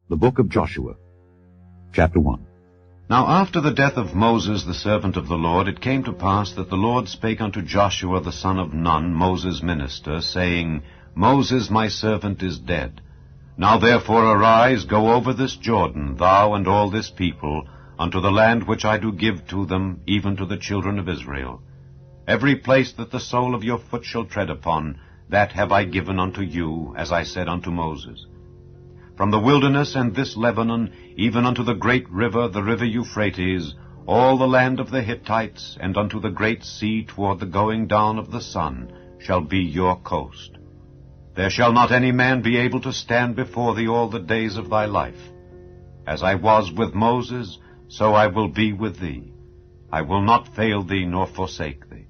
The Book of Joshua, Chapter 1. Now after the death of Moses the servant of the Lord, it came to pass that the Lord spake unto Joshua the son of Nun, Moses' minister, saying, Moses my servant is dead. Now therefore arise, go over this Jordan, thou and all this people, unto the land which I do give to them, even to the children of Israel. Every place that the sole of your foot shall tread upon, that have I given unto you, as I said unto Moses. From the wilderness and this Lebanon, even unto the great river, the river Euphrates, all the land of the Hittites, and unto the great sea toward the going down of the sun, shall be your coast. There shall not any man be able to stand before thee all the days of thy life. As I was with Moses, so I will be with thee. I will not fail thee nor forsake thee.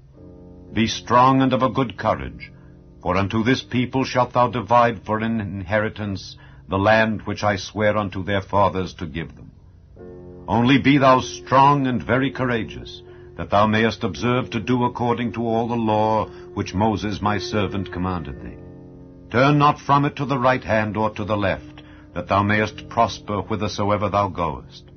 Be strong and of a good courage, for unto this people shalt thou divide for an inheritance the land which I swear unto their fathers to give them. Only be thou strong and very courageous, that thou mayest observe to do according to all the law which Moses my servant commanded thee. Turn not from it to the right hand or to the left, that thou mayest prosper whithersoever thou goest.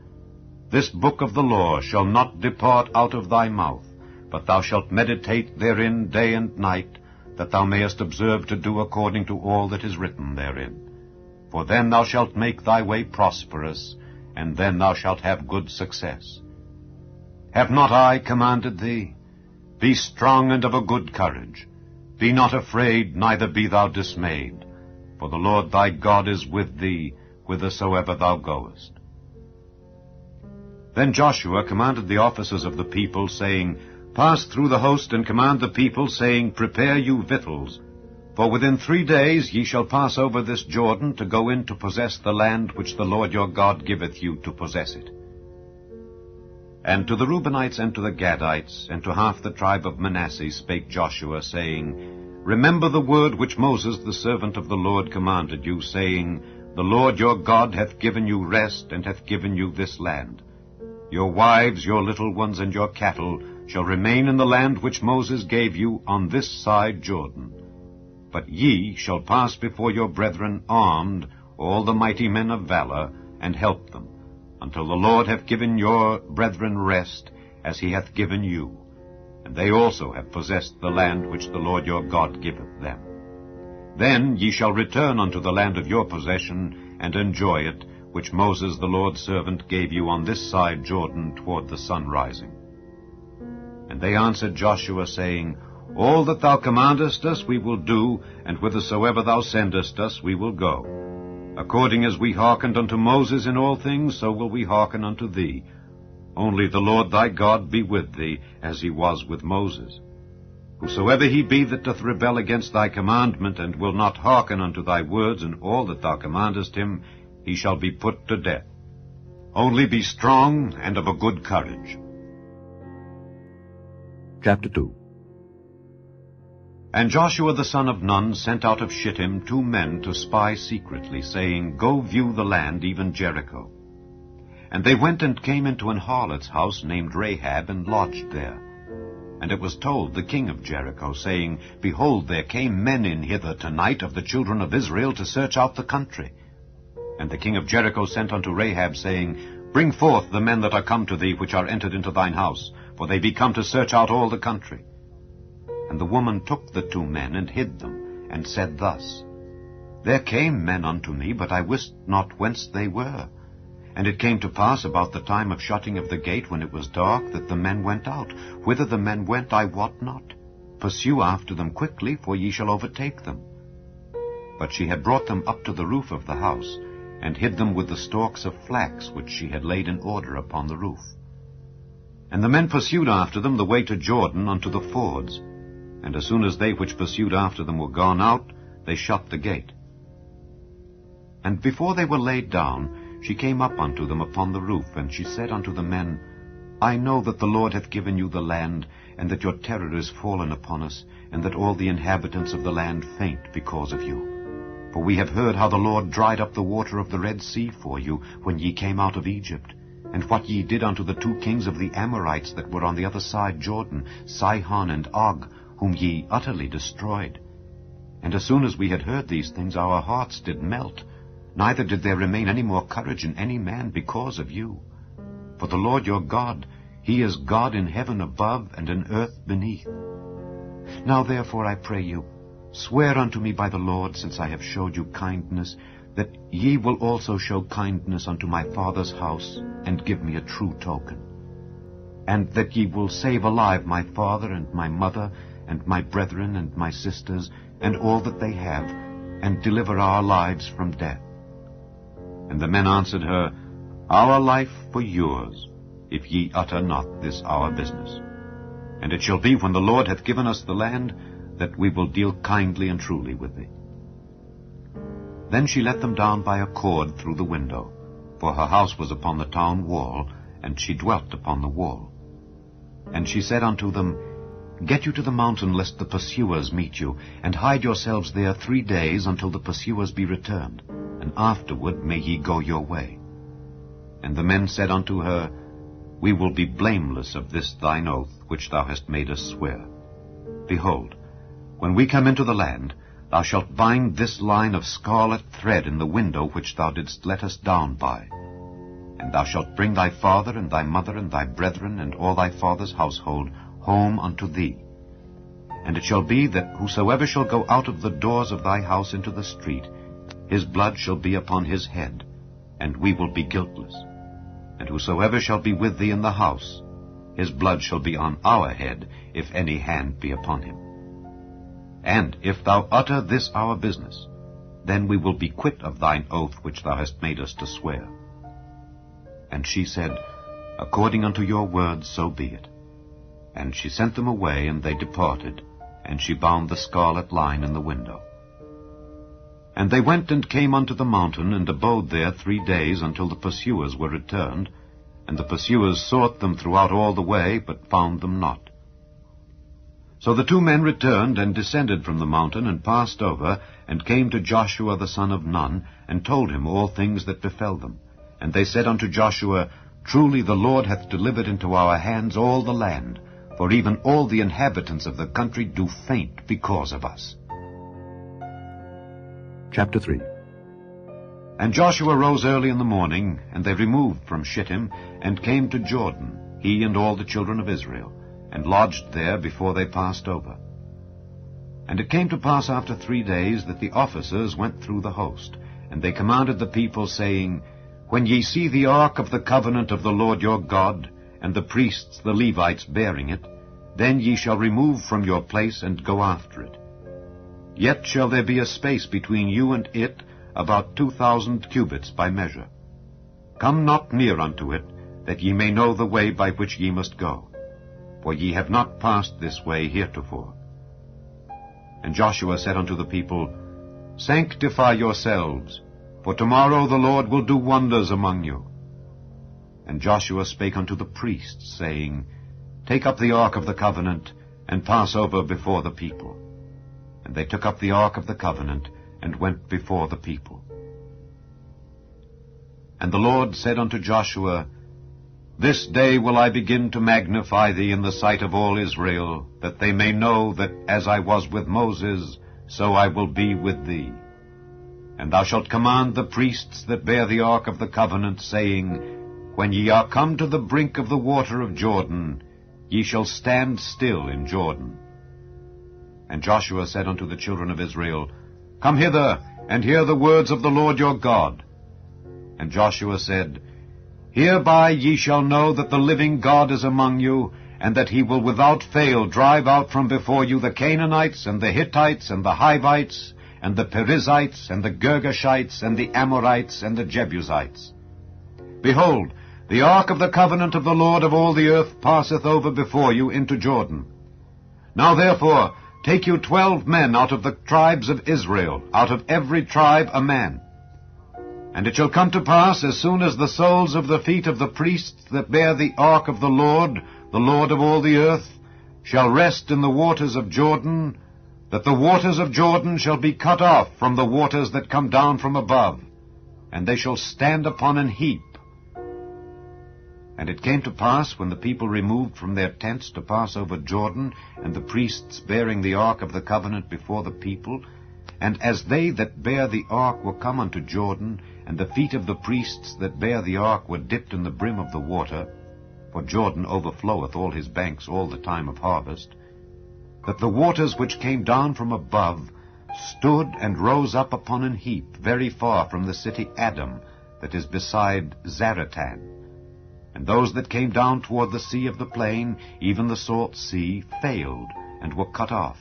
This book of the law shall not depart out of thy mouth, but thou shalt meditate therein day and night, that thou mayest observe to do according to all that is written therein. For then thou shalt make thy way prosperous, and then thou shalt have good success. Have not I commanded thee? Be strong and of a good courage. Be not afraid, neither be thou dismayed. For the Lord thy God is with thee, whithersoever thou goest. Then Joshua commanded the officers of the people, saying, Pass through the host, and command the people, saying, Prepare you victuals. For within 3 days ye shall pass over this Jordan, to go in to possess the land which the Lord your God giveth you to possess it. And to the Reubenites and to the Gadites, and to half the tribe of Manasseh spake Joshua, saying, Remember the word which Moses the servant of the Lord commanded you, saying, The Lord your God hath given you rest, and hath given you this land. Your wives, your little ones, and your cattle shall remain in the land which Moses gave you on this side Jordan. But ye shall pass before your brethren armed, all the mighty men of valor, and help them, until the Lord have given your brethren rest, as he hath given you. And they also have possessed the land which the Lord your God giveth them. Then ye shall return unto the land of your possession, and enjoy it, which Moses the Lord's servant gave you on this side Jordan toward the sun rising. And they answered Joshua, saying, All that thou commandest us we will do, and whithersoever thou sendest us we will go. According as we hearkened unto Moses in all things, so will we hearken unto thee. Only the Lord thy God be with thee, as he was with Moses. Whosoever he be that doth rebel against thy commandment, and will not hearken unto thy words and all that thou commandest him, he shall be put to death. Only be strong and of a good courage. Chapter 2. And Joshua the son of Nun sent out of Shittim 2 men to spy secretly, saying, Go view the land, even Jericho. And they went and came into an harlot's house named Rahab, and lodged there. And it was told the king of Jericho, saying, Behold, there came men in hither tonight of the children of Israel to search out the country. And the king of Jericho sent unto Rahab, saying, Bring forth the men that are come to thee, which are entered into thine house, for they be come to search out all the country. And the woman took the 2 men, and hid them, and said thus, There came men unto me, but I wist not whence they were. And it came to pass about the time of shutting of the gate, when it was dark, that the men went out. Whither the men went I wot not. Pursue after them quickly, for ye shall overtake them. But she had brought them up to the roof of the house, and hid them with the stalks of flax which she had laid in order upon the roof. And the men pursued after them the way to Jordan unto the fords. And as soon as they which pursued after them were gone out, they shut the gate. And before they were laid down, she came up unto them upon the roof, and she said unto the men, I know that the Lord hath given you the land, and that your terror is fallen upon us, and that all the inhabitants of the land faint because of you. For we have heard how the Lord dried up the water of the Red Sea for you, when ye came out of Egypt, and what ye did unto the 2 kings of the Amorites that were on the other side Jordan, Sihon and Og, whom ye utterly destroyed. And as soon as we had heard these things, our hearts did melt, neither did there remain any more courage in any man because of you. For the Lord your God, he is God in heaven above and in earth beneath. Now therefore I pray you, swear unto me by the Lord, since I have showed you kindness, that ye will also show kindness unto my father's house, and give me a true token. And that ye will save alive my father and my mother, and my brethren and my sisters, and all that they have, and deliver our lives from death. And the men answered her, Our life for yours, if ye utter not this our business. And it shall be, when the Lord hath given us the land, that we will deal kindly and truly with thee. Then she let them down by a cord through the window, for her house was upon the town wall, and she dwelt upon the wall. And she said unto them, Get you to the mountain, lest the pursuers meet you, and hide yourselves there 3 days, until the pursuers be returned, and afterward may ye go your way. And the men said unto her, We will be blameless of this thine oath, which thou hast made us swear. Behold, when we come into the land, thou shalt bind this line of scarlet thread in the window which thou didst let us down by. And thou shalt bring thy father and thy mother and thy brethren and all thy father's household home unto thee. And it shall be that whosoever shall go out of the doors of thy house into the street, his blood shall be upon his head, and we will be guiltless. And whosoever shall be with thee in the house, his blood shall be on our head, if any hand be upon him. And if thou utter this our business, then we will be quit of thine oath which thou hast made us to swear. And she said, According unto your words, so be it. And she sent them away, and they departed, and she bound the scarlet line in the window. And they went and came unto the mountain, and abode there 3 days, until the pursuers were returned. And the pursuers sought them throughout all the way, but found them not. So the 2 men returned, and descended from the mountain, and passed over, and came to Joshua the son of Nun, and told him all things that befell them. And they said unto Joshua, Truly the Lord hath delivered into our hands all the land, for even all the inhabitants of the country do faint because of us. Chapter 3. And Joshua rose early in the morning, and they removed from Shittim, and came to Jordan, he and all the children of Israel, and lodged there before they passed over. And it came to pass after 3 days that the officers went through the host, and they commanded the people, saying, When ye see the ark of the covenant of the Lord your God, and the priests the Levites bearing it, then ye shall remove from your place and go after it. Yet shall there be a space between you and it, about 2,000 cubits by measure. Come not near unto it, that ye may know the way by which ye must go, for ye have not passed this way heretofore. And Joshua said unto the people, Sanctify yourselves, for tomorrow the Lord will do wonders among you. And Joshua spake unto the priests, saying, Take up the ark of the covenant, and pass over before the people. And they took up the ark of the covenant, and went before the people. And the Lord said unto Joshua, This day will I begin to magnify thee in the sight of all Israel, that they may know that as I was with Moses, so I will be with thee. And thou shalt command the priests that bear the ark of the covenant, saying, When ye are come to the brink of the water of Jordan, ye shall stand still in Jordan. And Joshua said unto the children of Israel, Come hither, and hear the words of the Lord your God. And Joshua said, Hereby ye shall know that the living God is among you, and that he will without fail drive out from before you the Canaanites, and the Hittites, and the Hivites, and the Perizzites, and the Girgashites, and the Amorites, and the Jebusites. Behold, the ark of the covenant of the Lord of all the earth passeth over before you into Jordan. Now therefore, take you 12 men out of the tribes of Israel, out of every tribe a man. And it shall come to pass, as soon as the soles of the feet of the priests that bear the ark of the Lord of all the earth, shall rest in the waters of Jordan, that the waters of Jordan shall be cut off from the waters that come down from above, and they shall stand upon an heap. And it came to pass, when the people removed from their tents to pass over Jordan, and the priests bearing the ark of the covenant before the people, And as they that bear the ark were come unto Jordan, and the feet of the priests that bear the ark were dipped in the brim of the water, for Jordan overfloweth all his banks all the time of harvest, that the waters which came down from above stood and rose up upon an heap very far from the city Adam, that is beside Zaratan. And those that came down toward the sea of the plain, even the salt sea, failed, and were cut off.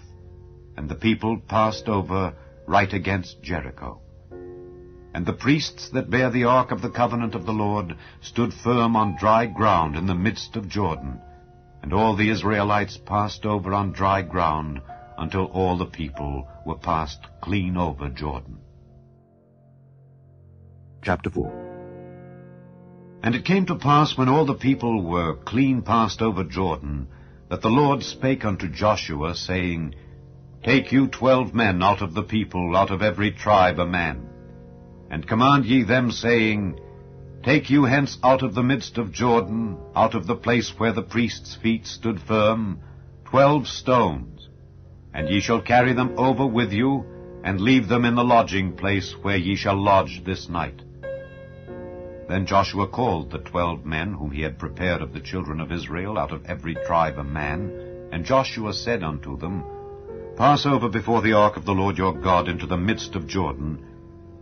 And the people passed over right against Jericho. And the priests that bear the ark of the covenant of the Lord stood firm on dry ground in the midst of Jordan, and all the Israelites passed over on dry ground until all the people were passed clean over Jordan. Chapter 4. And it came to pass, when all the people were clean passed over Jordan, that the Lord spake unto Joshua, saying, Take you 12 men out of the people, out of every tribe a man, and command ye them, saying, Take you hence out of the midst of Jordan, out of the place where the priests' feet stood firm, 12 stones, and ye shall carry them over with you, and leave them in the lodging place where ye shall lodge this night. Then Joshua called the 12 men whom he had prepared of the children of Israel, out of every tribe a man, and Joshua said unto them, Pass over before the ark of the Lord your God into the midst of Jordan,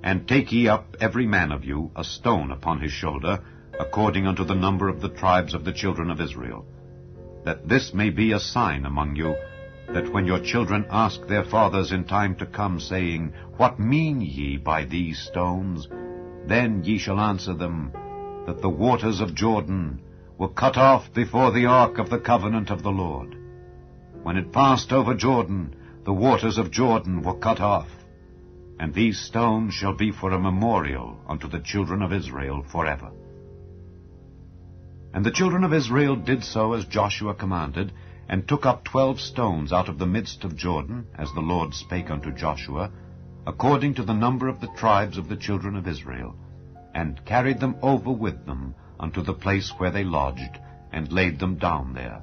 and take ye up every man of you a stone upon his shoulder, according unto the number of the tribes of the children of Israel, that this may be a sign among you, that when your children ask their fathers in time to come, saying, What mean ye by these stones? Then ye shall answer them, that the waters of Jordan were cut off before the ark of the covenant of the Lord. When it passed over Jordan, the waters of Jordan were cut off. And these stones shall be for a memorial unto the children of Israel forever. And the children of Israel did so as Joshua commanded, and took up 12 stones out of the midst of Jordan, as the Lord spake unto Joshua, according to the number of the tribes of the children of Israel, and carried them over with them unto the place where they lodged, and laid them down there.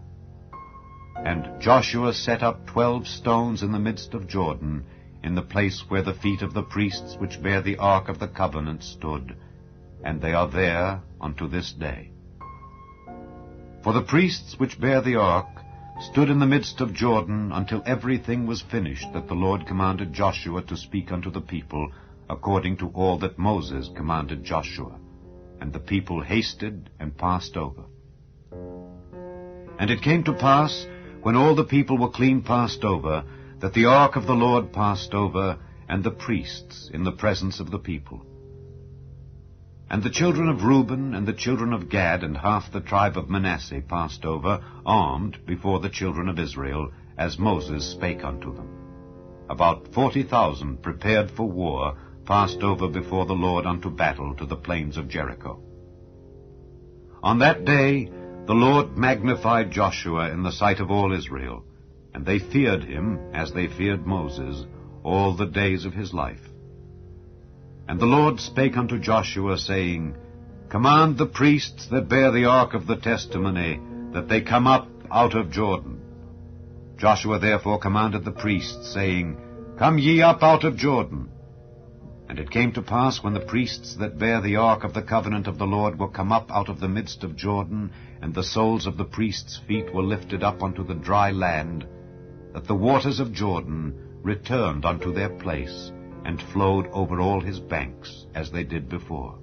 And Joshua set up 12 stones in the midst of Jordan, in the place where the feet of the priests which bear the ark of the covenant stood, and they are there unto this day. For the priests which bear the ark stood in the midst of Jordan until everything was finished that the Lord commanded Joshua to speak unto the people, according to all that Moses commanded Joshua. And the people hasted and passed over. And it came to pass, when all the people were clean passed over, that the ark of the Lord passed over, and the priests in the presence of the people. And the children of Reuben and the children of Gad and half the tribe of Manasseh passed over, armed before the children of Israel, as Moses spake unto them. About 40,000 prepared for war passed over before the Lord unto battle to the plains of Jericho. On that day the Lord magnified Joshua in the sight of all Israel, and they feared him as they feared Moses all the days of his life. And the Lord spake unto Joshua, saying, Command the priests that bear the ark of the testimony, that they come up out of Jordan. Joshua therefore commanded the priests, saying, Come ye up out of Jordan. And it came to pass, when the priests that bear the ark of the covenant of the Lord were come up out of the midst of Jordan, and the soles of the priests' feet were lifted up unto the dry land, that the waters of Jordan returned unto their place, and flowed over all his banks, as they did before.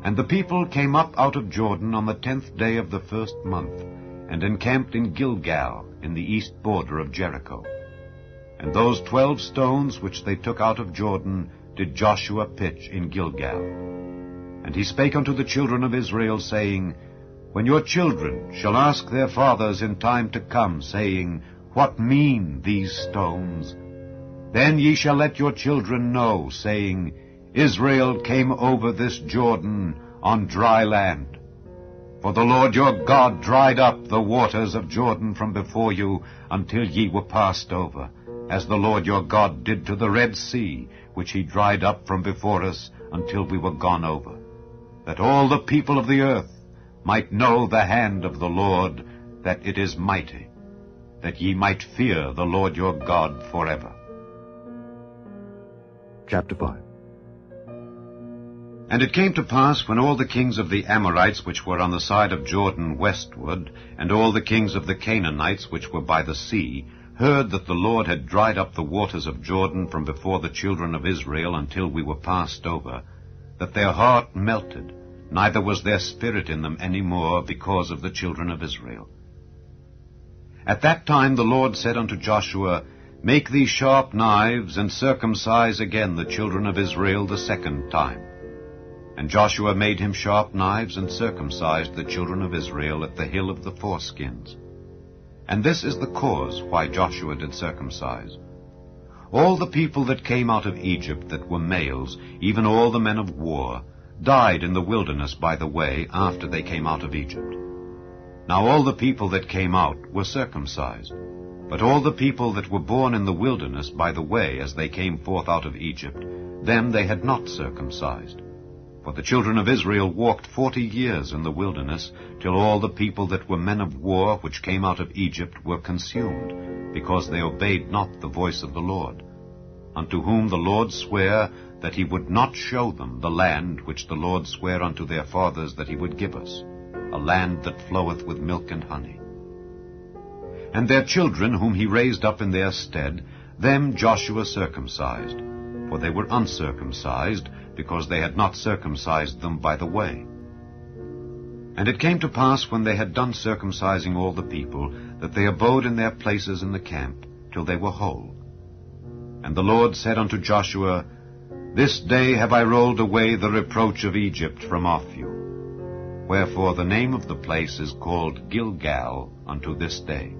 And the people came up out of Jordan on the 10th day of the 1st month, and encamped in Gilgal, in the east border of Jericho. And those 12 stones which they took out of Jordan did Joshua pitch in Gilgal. And he spake unto the children of Israel, saying, When your children shall ask their fathers in time to come, saying, What mean these stones? Then ye shall let your children know, saying, Israel came over this Jordan on dry land. For the Lord your God dried up the waters of Jordan from before you until ye were passed over, as the Lord your God did to the Red Sea, which he dried up from before us until we were gone over, that all the people of the earth might know the hand of the Lord, that it is mighty, that ye might fear the Lord your God forever. Chapter 5. And it came to pass, when all the kings of the Amorites which were on the side of Jordan westward, and all the kings of the Canaanites which were by the sea, heard that the Lord had dried up the waters of Jordan from before the children of Israel until we were passed over, that their heart melted, neither was there spirit in them any more because of the children of Israel. At that time the Lord said unto Joshua, Make thee sharp knives, and circumcise again the children of Israel the second time. And Joshua made him sharp knives, and circumcised the children of Israel at the hill of the foreskins. And this is the cause why Joshua did circumcise. All the people that came out of Egypt that were males, even all the men of war, died in the wilderness by the way after they came out of Egypt. Now all the people that came out were circumcised, but all the people that were born in the wilderness by the way as they came forth out of Egypt, them they had not circumcised. For the children of Israel walked 40 years in the wilderness, till all the people that were men of war which came out of Egypt were consumed, because they obeyed not the voice of the Lord, unto whom the Lord sware that he would not show them the land which the Lord sware unto their fathers that he would give us, a land that floweth with milk and honey. And their children whom he raised up in their stead, them Joshua circumcised, for they were uncircumcised, because they had not circumcised them by the way. And it came to pass, when they had done circumcising all the people, that they abode in their places in the camp, till they were whole. And the Lord said unto Joshua, This day have I rolled away the reproach of Egypt from off you. Wherefore the name of the place is called Gilgal unto this day.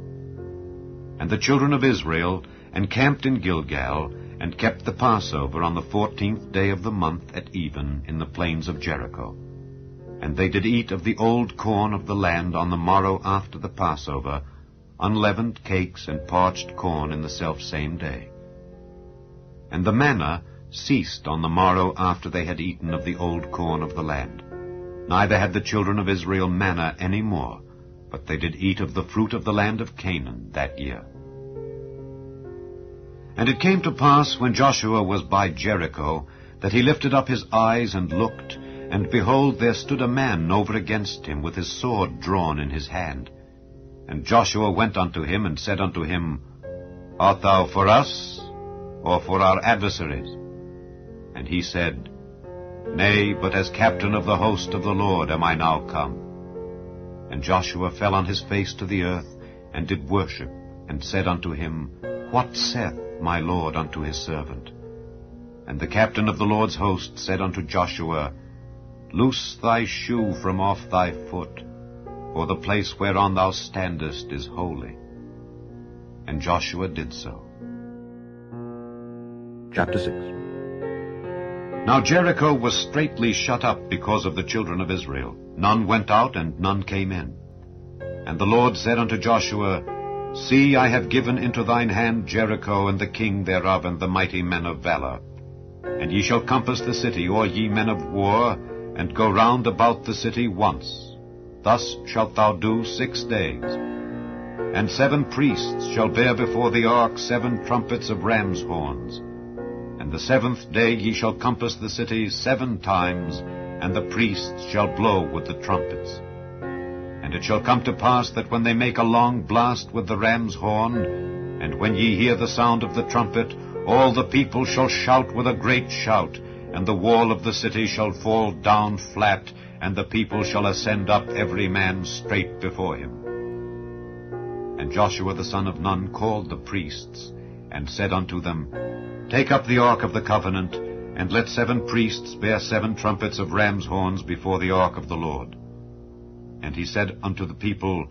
And the children of Israel encamped in Gilgal, and kept the Passover on the 14th day of the month at even in the plains of Jericho. And they did eat of the old corn of the land on the morrow after the Passover, unleavened cakes and parched corn in the selfsame day. And the manna ceased on the morrow after they had eaten of the old corn of the land. Neither had the children of Israel manna any more, but they did eat of the fruit of the land of Canaan that year. And it came to pass, when Joshua was by Jericho, that he lifted up his eyes and looked, and behold, there stood a man over against him with his sword drawn in his hand. And Joshua went unto him, and said unto him, Art thou for us, or for our adversaries? And he said, Nay, but as captain of the host of the Lord am I now come. And Joshua fell on his face to the earth, and did worship, and said unto him, What saith my Lord unto his servant? And the captain of the Lord's host said unto Joshua, Loose thy shoe from off thy foot, for the place whereon thou standest is holy. And Joshua did so. Chapter 6. Now Jericho was straitly shut up because of the children of Israel. None went out, and none came in. And the Lord said unto Joshua, See, I have given into thine hand Jericho, and the king thereof, and the mighty men of valor. And ye shall compass the city, all ye men of war, and go round about the city once. Thus shalt thou do 6 days. And 7 priests shall bear before the ark 7 trumpets of ram's horns. And the 7th day ye shall compass the city 7 times, and the priests shall blow with the trumpets. And it shall come to pass that when they make a long blast with the ram's horn, and when ye hear the sound of the trumpet, all the people shall shout with a great shout, and the wall of the city shall fall down flat, and the people shall ascend up every man straight before him. And Joshua the son of Nun called the priests, and said unto them, Take up the ark of the covenant, and let 7 priests bear 7 trumpets of ram's horns before the ark of the Lord. And he said unto the people,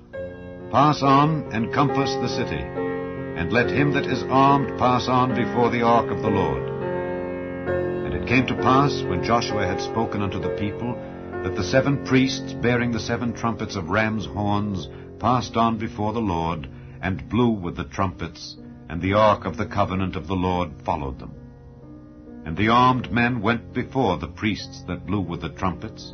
Pass on, and compass the city, and let him that is armed pass on before the ark of the Lord. And it came to pass, when Joshua had spoken unto the people, that the 7 priests bearing the 7 trumpets of ram's horns passed on before the Lord, and blew with the trumpets, and the ark of the covenant of the Lord followed them. And the armed men went before the priests that blew with the trumpets,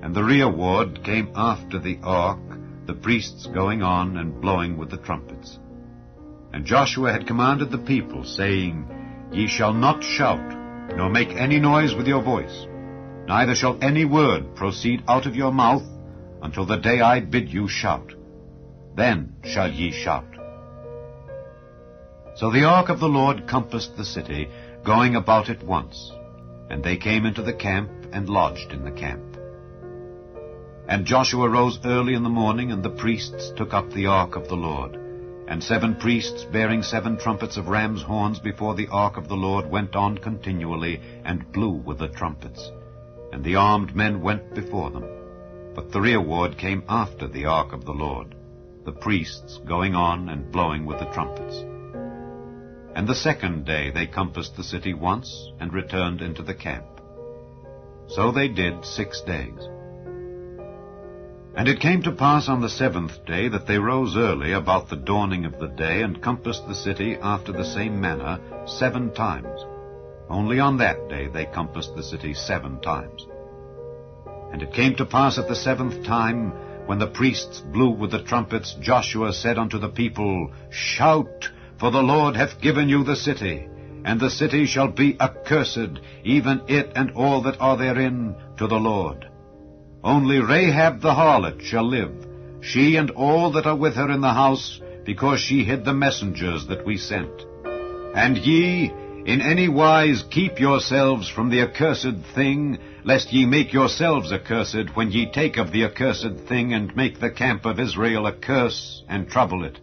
and the rearward came after the ark, the priests going on and blowing with the trumpets. And Joshua had commanded the people, saying, Ye shall not shout, nor make any noise with your voice, neither shall any word proceed out of your mouth until the day I bid you shout. Then shall ye shout. So the ark of the Lord compassed the city, going about it once. And they came into the camp and lodged in the camp. And Joshua rose early in the morning, and the priests took up the ark of the Lord. And 7 priests bearing 7 trumpets of ram's horns before the ark of the Lord went on continually, and blew with the trumpets. And the armed men went before them. But the rearward came after the ark of the Lord, the priests going on and blowing with the trumpets. And the 2nd day they compassed the city once, and returned into the camp. So they did 6 days. And it came to pass on the 7th day that they rose early about the dawning of the day, and compassed the city after the same manner 7 times. Only on that day they compassed the city 7 times. And it came to pass at the 7th time, when the priests blew with the trumpets, Joshua said unto the people, Shout, for the Lord hath given you the city, and the city shall be accursed, even it and all that are therein, to the Lord. Only Rahab the harlot shall live, she and all that are with her in the house, because she hid the messengers that we sent. And ye, in any wise keep yourselves from the accursed thing, lest ye make yourselves accursed when ye take of the accursed thing, and make the camp of Israel a curse, and trouble it.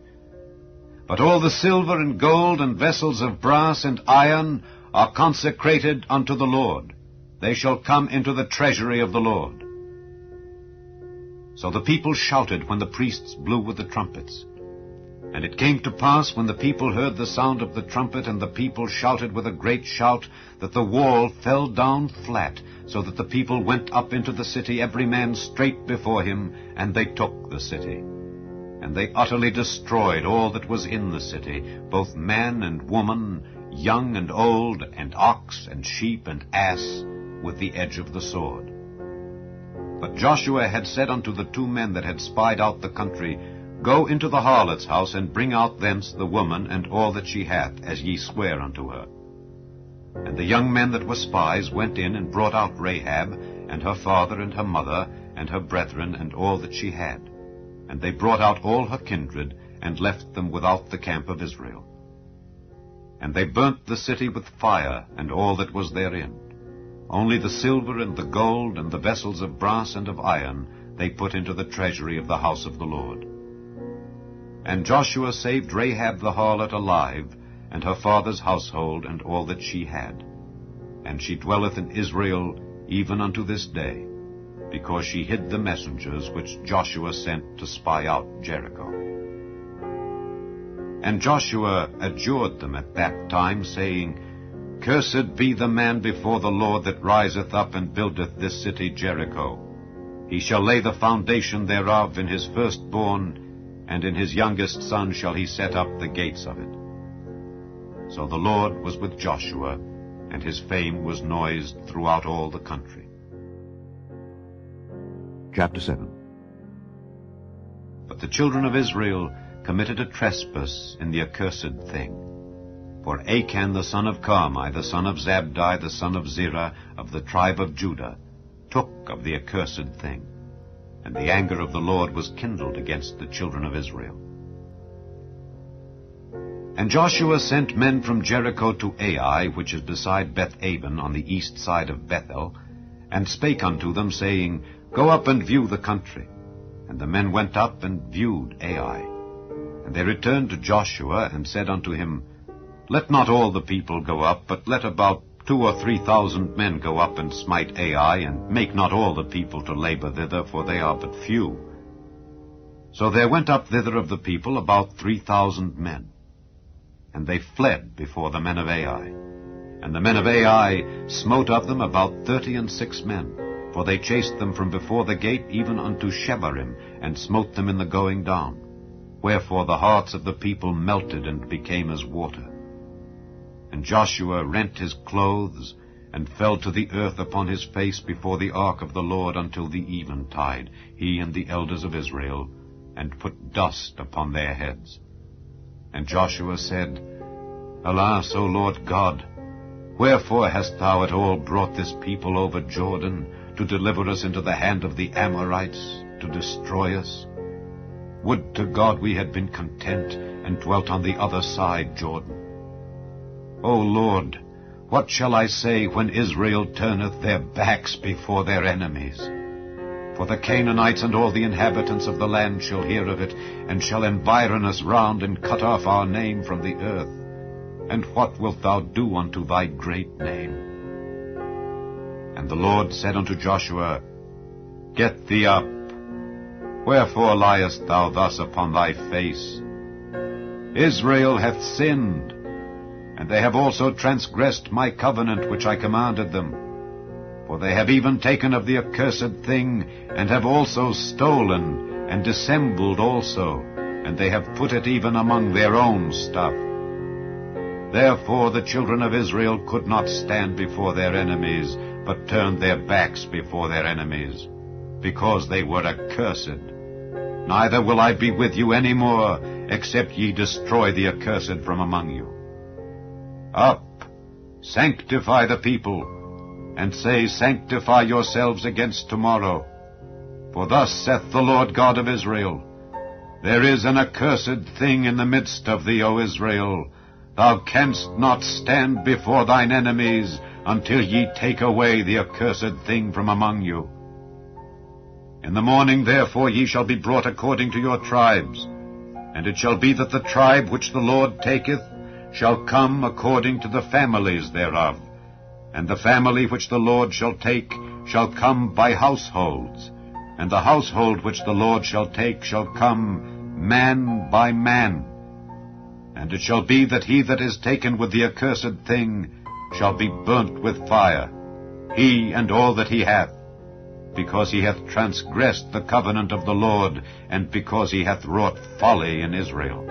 But all the silver and gold and vessels of brass and iron are consecrated unto the Lord. They shall come into the treasury of the Lord. So the people shouted when the priests blew with the trumpets. And it came to pass, when the people heard the sound of the trumpet, and the people shouted with a great shout, that the wall fell down flat, so that the people went up into the city, every man straight before him, and they took the city. And they utterly destroyed all that was in the city, both man and woman, young and old, and ox and sheep and ass, with the edge of the sword. But Joshua had said unto the 2 men that had spied out the country, Go into the harlot's house, and bring out thence the woman and all that she hath, as ye swear unto her. And the young men that were spies went in and brought out Rahab, and her father and her mother, and her brethren, and all that she had. And they brought out all her kindred, and left them without the camp of Israel. And they burnt the city with fire, and all that was therein. Only the silver and the gold and the vessels of brass and of iron they put into the treasury of the house of the Lord. And Joshua saved Rahab the harlot alive, and her father's household, and all that she had. And she dwelleth in Israel even unto this day, because she hid the messengers which Joshua sent to spy out Jericho. And Joshua adjured them at that time, saying, Cursed be the man before the Lord that riseth up and buildeth this city Jericho. He shall lay the foundation thereof in his firstborn, and in his youngest son shall he set up the gates of it. So the Lord was with Joshua, and his fame was noised throughout all the country. Chapter 7. But the children of Israel committed a trespass in the accursed thing. For Achan the son of Carmi, the son of Zabdi, the son of Zerah, of the tribe of Judah, took of the accursed thing. And the anger of the Lord was kindled against the children of Israel. And Joshua sent men from Jericho to Ai, which is beside Beth-aben, on the east side of Bethel, and spake unto them, saying, Go up and view the country. And the men went up and viewed Ai. And they returned to Joshua, and said unto him, Let not all the people go up, but let about 2,000 or 3,000 men go up and smite Ai, and make not all the people to labor thither, for they are but few. So there went up thither of the people about 3,000 men. And they fled before the men of Ai. And the men of Ai smote of them about 36 men, for they chased them from before the gate even unto Shebarim, and smote them in the going down. Wherefore the hearts of the people melted and became as water. And Joshua rent his clothes, and fell to the earth upon his face before the ark of the Lord until the eventide, he and the elders of Israel, and put dust upon their heads. And Joshua said, Alas, O Lord God, Wherefore hast thou at all brought this people over Jordan, to deliver us into the hand of the Amorites, to destroy us? Would to God we had been content, and dwelt on the other side Jordan. O Lord, what shall I say when Israel turneth their backs before their enemies? For the Canaanites and all the inhabitants of the land shall hear of it, and shall environ us round, and cut off our name from the earth. And what wilt thou do unto thy great name? And the Lord said unto Joshua, Get thee up. Wherefore liest thou thus upon thy face? Israel hath sinned, and they have also transgressed my covenant which I commanded them. For they have even taken of the accursed thing, and have also stolen, and dissembled also, and they have put it even among their own stuff. Therefore the children of Israel could not stand before their enemies, but turned their backs before their enemies, because they were accursed. Neither will I be with you any more, except ye destroy the accursed from among you. Up, sanctify the people, and say, Sanctify yourselves against tomorrow. For thus saith the Lord God of Israel, There is an accursed thing in the midst of thee, O Israel. Thou canst not stand before thine enemies, until ye take away the accursed thing from among you. In the morning therefore ye shall be brought according to your tribes. And it shall be that the tribe which the Lord taketh shall come according to the families thereof. And the family which the Lord shall take shall come by households. And the household which the Lord shall take shall come man by man. And it shall be that he that is taken with the accursed thing shall be burnt with fire, he and all that he hath, because he hath transgressed the covenant of the Lord, and because he hath wrought folly in Israel.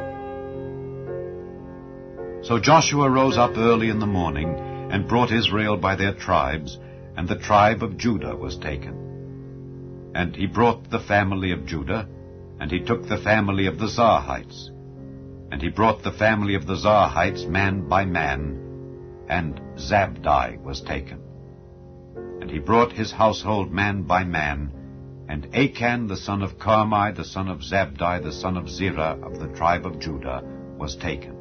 So Joshua rose up early in the morning, and brought Israel by their tribes, and the tribe of Judah was taken. And he brought the family of Judah, and he took the family of the Zarhites. And he brought the family of the Zarhites man by man, and Zabdi was taken. And he brought his household man by man, and Achan the son of Carmi, the son of Zabdi, the son of Zerah, of the tribe of Judah, was taken.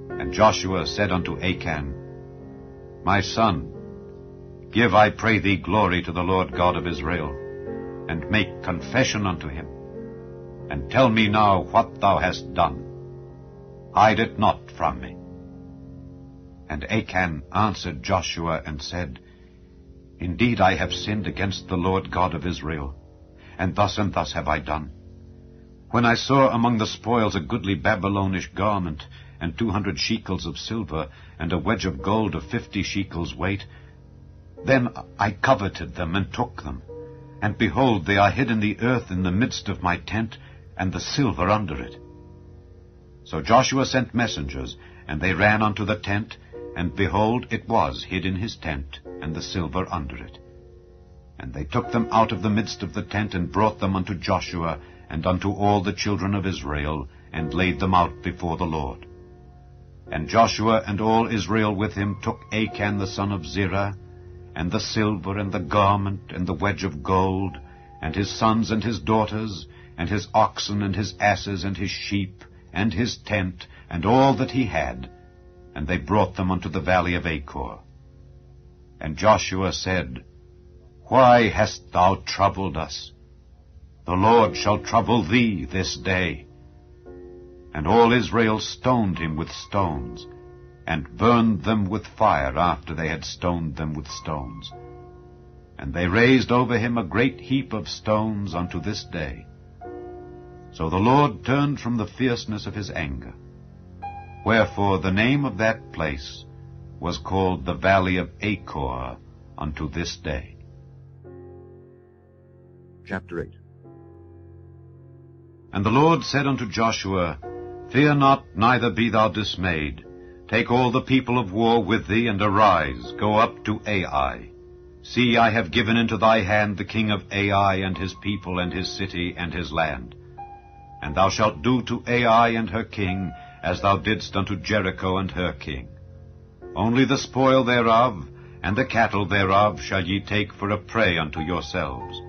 And Joshua said unto Achan, My son, give, I pray thee, glory to the Lord God of Israel, and make confession unto him, and tell me now what thou hast done. Hide it not from me. And Achan answered Joshua and said, Indeed I have sinned against the Lord God of Israel, and thus have I done. When I saw among the spoils a goodly Babylonish garment, and 200 shekels of silver, and a wedge of gold of 50 shekels weight, then I coveted them and took them. And behold, they are hid in the earth in the midst of my tent, and the silver under it. So Joshua sent messengers, and they ran unto the tent, and behold, it was hid in his tent, and the silver under it. And they took them out of the midst of the tent, and brought them unto Joshua, and unto all the children of Israel, and laid them out before the Lord. And Joshua and all Israel with him took Achan the son of Zerah, and the silver, and the garment, and the wedge of gold, and his sons and his daughters, and his oxen, and his asses, and his sheep, and his tent, and all that he had, and they brought them unto the valley of Achor. And Joshua said, Why hast thou troubled us? The Lord shall trouble thee this day. And all Israel stoned him with stones, and burned them with fire after they had stoned them with stones. And they raised over him a great heap of stones unto this day. So the Lord turned from the fierceness of his anger. Wherefore the name of that place was called the Valley of Achor unto this day. Chapter 8. And the Lord said unto Joshua, Fear not, neither be thou dismayed. Take all the people of war with thee, and arise, go up to Ai. See, I have given into thy hand the king of Ai, and his people, and his city, and his land. And thou shalt do to Ai and her king as thou didst unto Jericho and her king. Only the spoil thereof, and the cattle thereof shall ye take for a prey unto yourselves.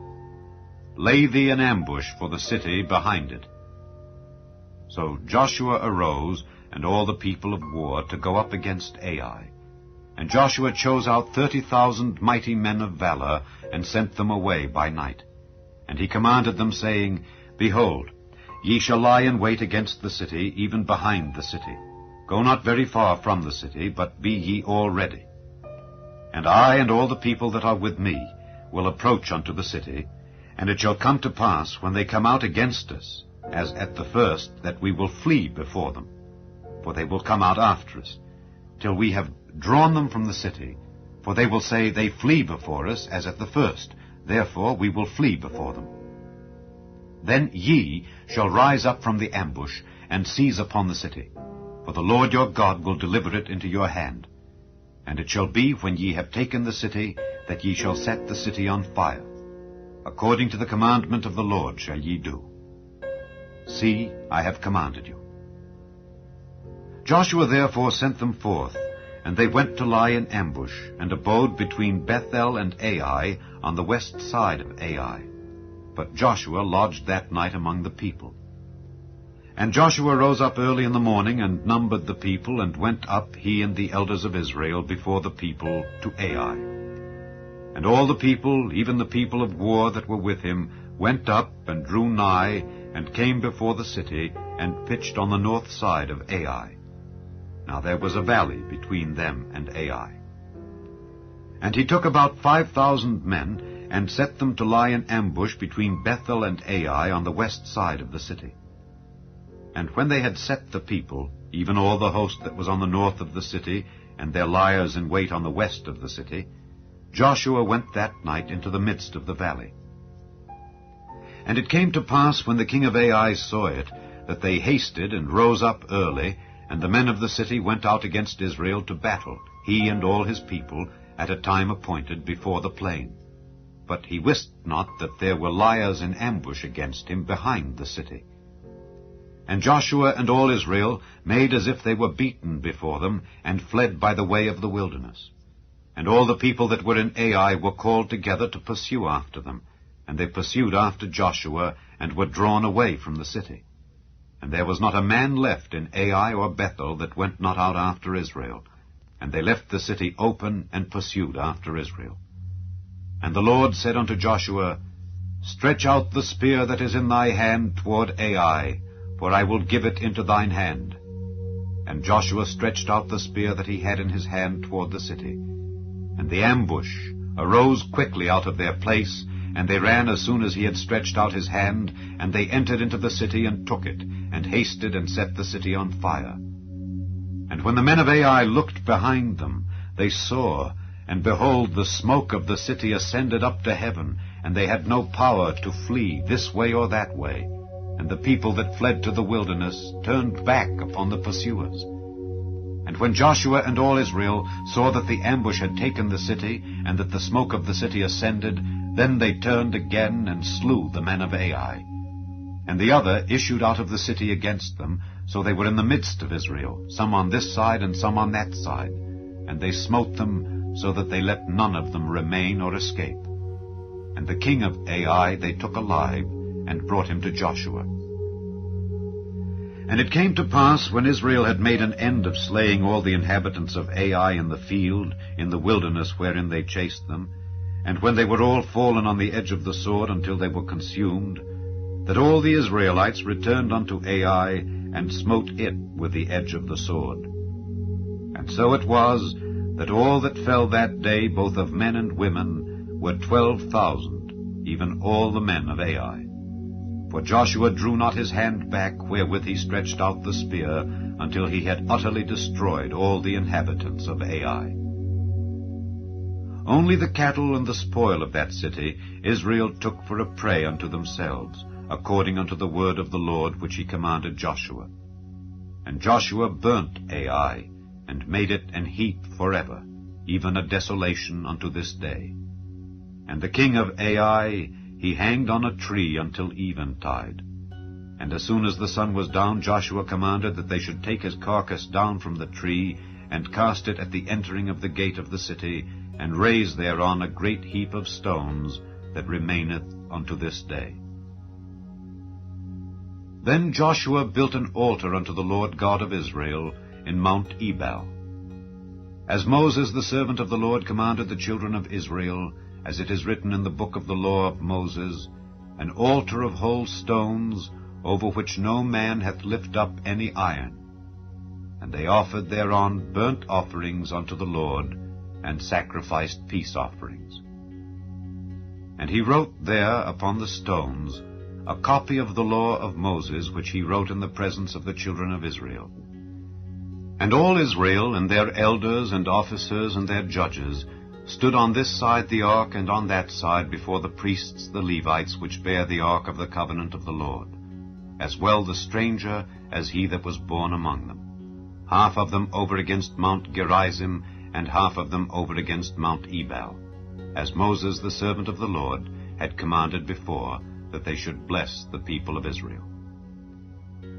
Lay thee an ambush for the city behind it. So Joshua arose, and all the people of war, to go up against Ai. And Joshua chose out 30,000 mighty men of valor, and sent them away by night. And he commanded them, saying, Behold, ye shall lie in wait against the city, even behind the city. Go not very far from the city, but be ye all ready. And I and all the people that are with me will approach unto the city, and it shall come to pass, when they come out against us, as at the first, that we will flee before them. For they will come out after us, till we have drawn them from the city. For they will say, They flee before us, as at the first. Therefore we will flee before them. Then ye shall rise up from the ambush, and seize upon the city. For the Lord your God will deliver it into your hand. And it shall be, when ye have taken the city, that ye shall set the city on fire. According to the commandment of the Lord shall ye do. See, I have commanded you. Joshua therefore sent them forth, and they went to lie in ambush, and abode between Bethel and Ai, on the west side of Ai. But Joshua lodged that night among the people. And Joshua rose up early in the morning, and numbered the people, and went up, he and the elders of Israel, before the people to Ai. And all the people, even the people of war that were with him, went up, and drew nigh, and came before the city, and pitched on the north side of Ai. Now there was a valley between them and Ai. And he took about 5,000 men, and set them to lie in ambush between Bethel and Ai on the west side of the city. And when they had set the people, even all the host that was on the north of the city, and their liers in wait on the west of the city, Joshua went that night into the midst of the valley. And it came to pass, when the king of Ai saw it, that they hasted and rose up early, and the men of the city went out against Israel to battle, he and all his people, at a time appointed before the plain. But he wist not that there were liers in ambush against him behind the city. And Joshua and all Israel made as if they were beaten before them, and fled by the way of the wilderness. And all the people that were in Ai were called together to pursue after them, and they pursued after Joshua, and were drawn away from the city. And there was not a man left in Ai or Bethel that went not out after Israel. And they left the city open, and pursued after Israel. And the Lord said unto Joshua, Stretch out the spear that is in thy hand toward Ai, for I will give it into thine hand. And Joshua stretched out the spear that he had in his hand toward the city. And the ambush arose quickly out of their place, and they ran as soon as he had stretched out his hand, and they entered into the city and took it, and hasted and set the city on fire. And when the men of Ai looked behind them, they saw, and behold, the smoke of the city ascended up to heaven, and they had no power to flee this way or that way. And the people that fled to the wilderness turned back upon the pursuers. And when Joshua and all Israel saw that the ambush had taken the city, and that the smoke of the city ascended, then they turned again and slew the men of Ai. And the other issued out of the city against them, so they were in the midst of Israel, some on this side and some on that side. And they smote them, so that they let none of them remain or escape. And the king of Ai they took alive, and brought him to Joshua. And it came to pass, when Israel had made an end of slaying all the inhabitants of Ai in the field, in the wilderness wherein they chased them, and when they were all fallen on the edge of the sword until they were consumed, that all the Israelites returned unto Ai, and smote it with the edge of the sword. And so it was, that all that fell that day, both of men and women, were 12,000, even all the men of Ai. For Joshua drew not his hand back wherewith he stretched out the spear, until he had utterly destroyed all the inhabitants of Ai. Only the cattle and the spoil of that city Israel took for a prey unto themselves, according unto the word of the Lord which he commanded Joshua. And Joshua burnt Ai, and made it an heap forever, even a desolation unto this day. And the king of Ai he hanged on a tree until eventide. And as soon as the sun was down, Joshua commanded that they should take his carcass down from the tree, and cast it at the entering of the gate of the city, and raised thereon a great heap of stones, that remaineth unto this day. Then Joshua built an altar unto the Lord God of Israel in Mount Ebal. As Moses the servant of the Lord commanded the children of Israel, as it is written in the book of the law of Moses, an altar of whole stones, over which no man hath lift up any iron. And they offered thereon burnt offerings unto the Lord, and sacrificed peace offerings. And he wrote there upon the stones a copy of the law of Moses, which he wrote in the presence of the children of Israel. And all Israel, and their elders and officers and their judges, stood on this side the ark and on that side before the priests the Levites, which bear the ark of the covenant of the Lord, as well the stranger as he that was born among them, half of them over against Mount Gerizim, and half of them over against Mount Ebal, as Moses the servant of the Lord had commanded before, that they should bless the people of Israel.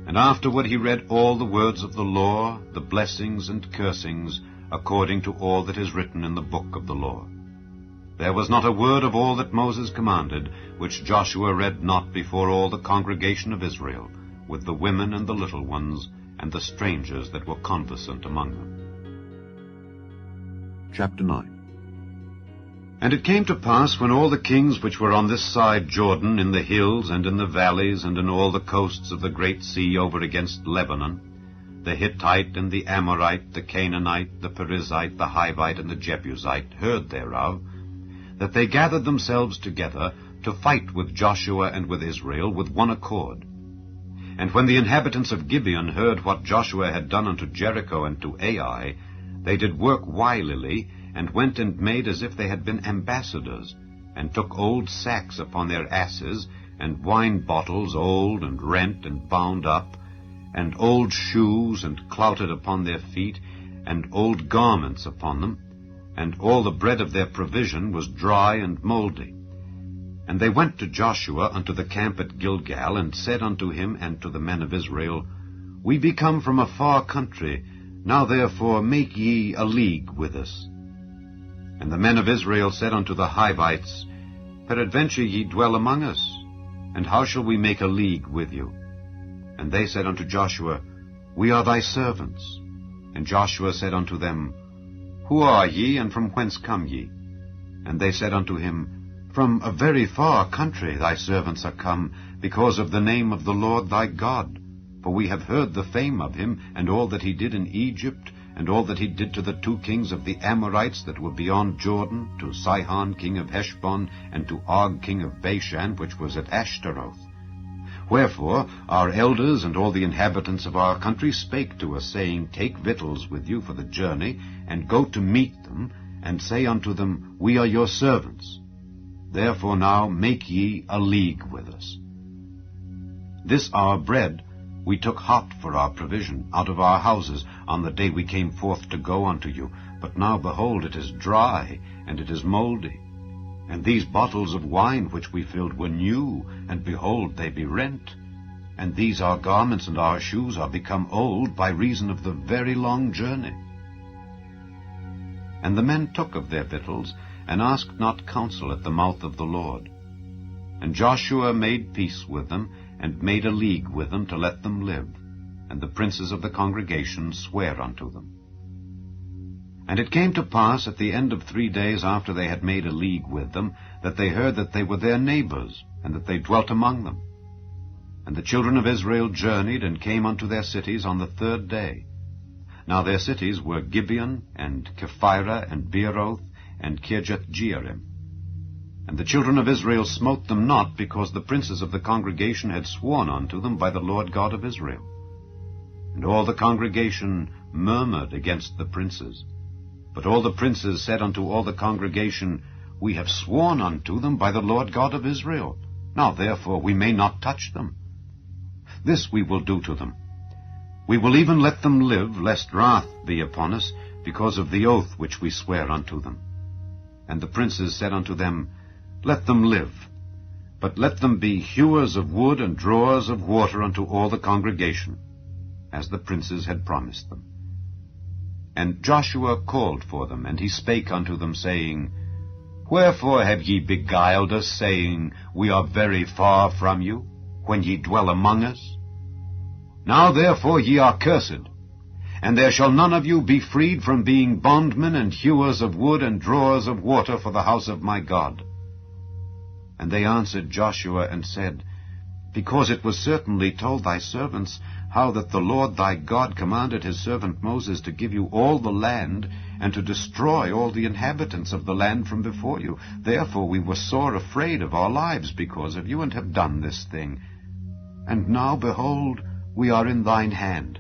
And afterward he read all the words of the law, the blessings and cursings, according to all that is written in the book of the law. There was not a word of all that Moses commanded, which Joshua read not before all the congregation of Israel, with the women and the little ones, and the strangers that were conversant among them. Chapter 9. And it came to pass, when all the kings which were on this side Jordan, in the hills and in the valleys, and in all the coasts of the great sea over against Lebanon, the Hittite and the Amorite, the Canaanite, the Perizzite, the Hivite, and the Jebusite, heard thereof, that they gathered themselves together to fight with Joshua and with Israel with one accord. And when the inhabitants of Gibeon heard what Joshua had done unto Jericho and to Ai, they did work wilily, and went and made as if they had been ambassadors, and took old sacks upon their asses, and wine bottles old and rent and bound up, and old shoes and clouted upon their feet, and old garments upon them, and all the bread of their provision was dry and mouldy. And they went to Joshua unto the camp at Gilgal, and said unto him and to the men of Israel, We be come from a far country, now therefore make ye a league with us. And the men of Israel said unto the Hivites, Peradventure ye dwell among us, and how shall we make a league with you? And they said unto Joshua, We are thy servants. And Joshua said unto them, Who are ye, and from whence come ye? And they said unto him, From a very far country thy servants are come, because of the name of the Lord thy God. For we have heard the fame of him, and all that he did in Egypt, and all that he did to the 2 kings of the Amorites that were beyond Jordan, to Sihon king of Heshbon, and to Og king of Bashan, which was at Ashtaroth. Wherefore our elders and all the inhabitants of our country spake to us, saying, Take victuals with you for the journey, and go to meet them, and say unto them, We are your servants. Therefore now make ye a league with us. This our bread we took hot for our provision out of our houses on the day we came forth to go unto you. But now, behold, it is dry, and it is mouldy. And these bottles of wine which we filled were new, and behold, they be rent. And these our garments and our shoes are become old by reason of the very long journey. And the men took of their victuals, and asked not counsel at the mouth of the Lord. And Joshua made peace with them, and made a league with them to let them live. And the princes of the congregation sware unto them. And it came to pass at the end of 3 days after they had made a league with them, that they heard that they were their neighbors, and that they dwelt among them. And the children of Israel journeyed, and came unto their cities on the 3rd day. Now their cities were Gibeon, and Kephirah, and Beeroth, and Kirjath-jearim. And the children of Israel smote them not, because the princes of the congregation had sworn unto them by the Lord God of Israel. And all the congregation murmured against the princes. But all the princes said unto all the congregation, We have sworn unto them by the Lord God of Israel. Now therefore we may not touch them. This we will do to them. We will even let them live, lest wrath be upon us, because of the oath which we swear unto them. And the princes said unto them, Let them live, but let them be hewers of wood and drawers of water unto all the congregation, as the princes had promised them. And Joshua called for them, and he spake unto them, saying, Wherefore have ye beguiled us, saying, We are very far from you, when ye dwell among us? Now therefore ye are cursed, and there shall none of you be freed from being bondmen and hewers of wood and drawers of water for the house of my God. And they answered Joshua and said, Because it was certainly told thy servants how that the Lord thy God commanded his servant Moses to give you all the land, and to destroy all the inhabitants of the land from before you. Therefore we were sore afraid of our lives because of you, and have done this thing. And now, behold, we are in thine hand.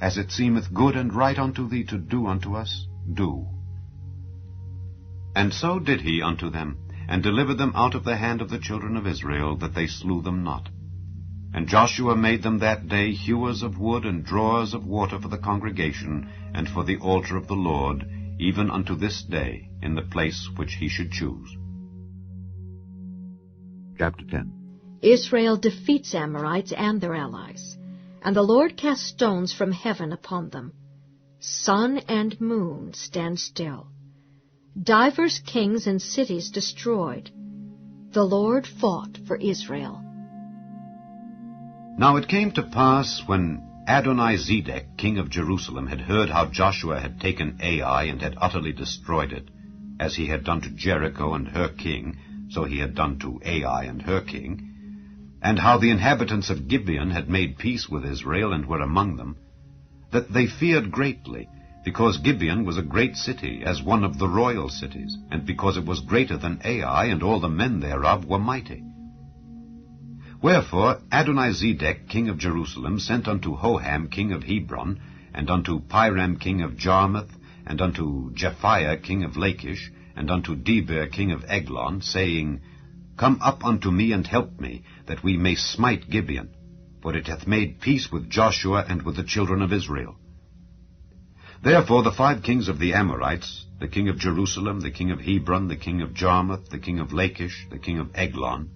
As it seemeth good and right unto thee to do unto us, do. And so did he unto them, and delivered them out of the hand of the children of Israel, that they slew them not. And Joshua made them that day hewers of wood and drawers of water for the congregation, and for the altar of the Lord, even unto this day, in the place which he should choose. Chapter 10. Israel defeats Amorites and their allies, and the Lord cast stones from heaven upon them. Sun and moon stand still. Divers kings and cities destroyed. The Lord fought for Israel. Now it came to pass, when Adonizedek, king of Jerusalem, had heard how Joshua had taken Ai and had utterly destroyed it, as he had done to Jericho and her king, so he had done to Ai and her king, and how the inhabitants of Gibeon had made peace with Israel and were among them, that they feared greatly, because Gibeon was a great city, as one of the royal cities, and because it was greater than Ai, and all the men thereof were mighty. Wherefore Adonizedek, king of Jerusalem, sent unto Hoham, king of Hebron, and unto Piram, king of Jarmuth, and unto Japhiah, king of Lachish, and unto Deber, king of Eglon, saying, Come up unto me and help me, that we may smite Gibeon, for it hath made peace with Joshua and with the children of Israel. Therefore the 5 kings of the Amorites, the king of Jerusalem, the king of Hebron, the king of Jarmuth, the king of Lachish, the king of Eglon,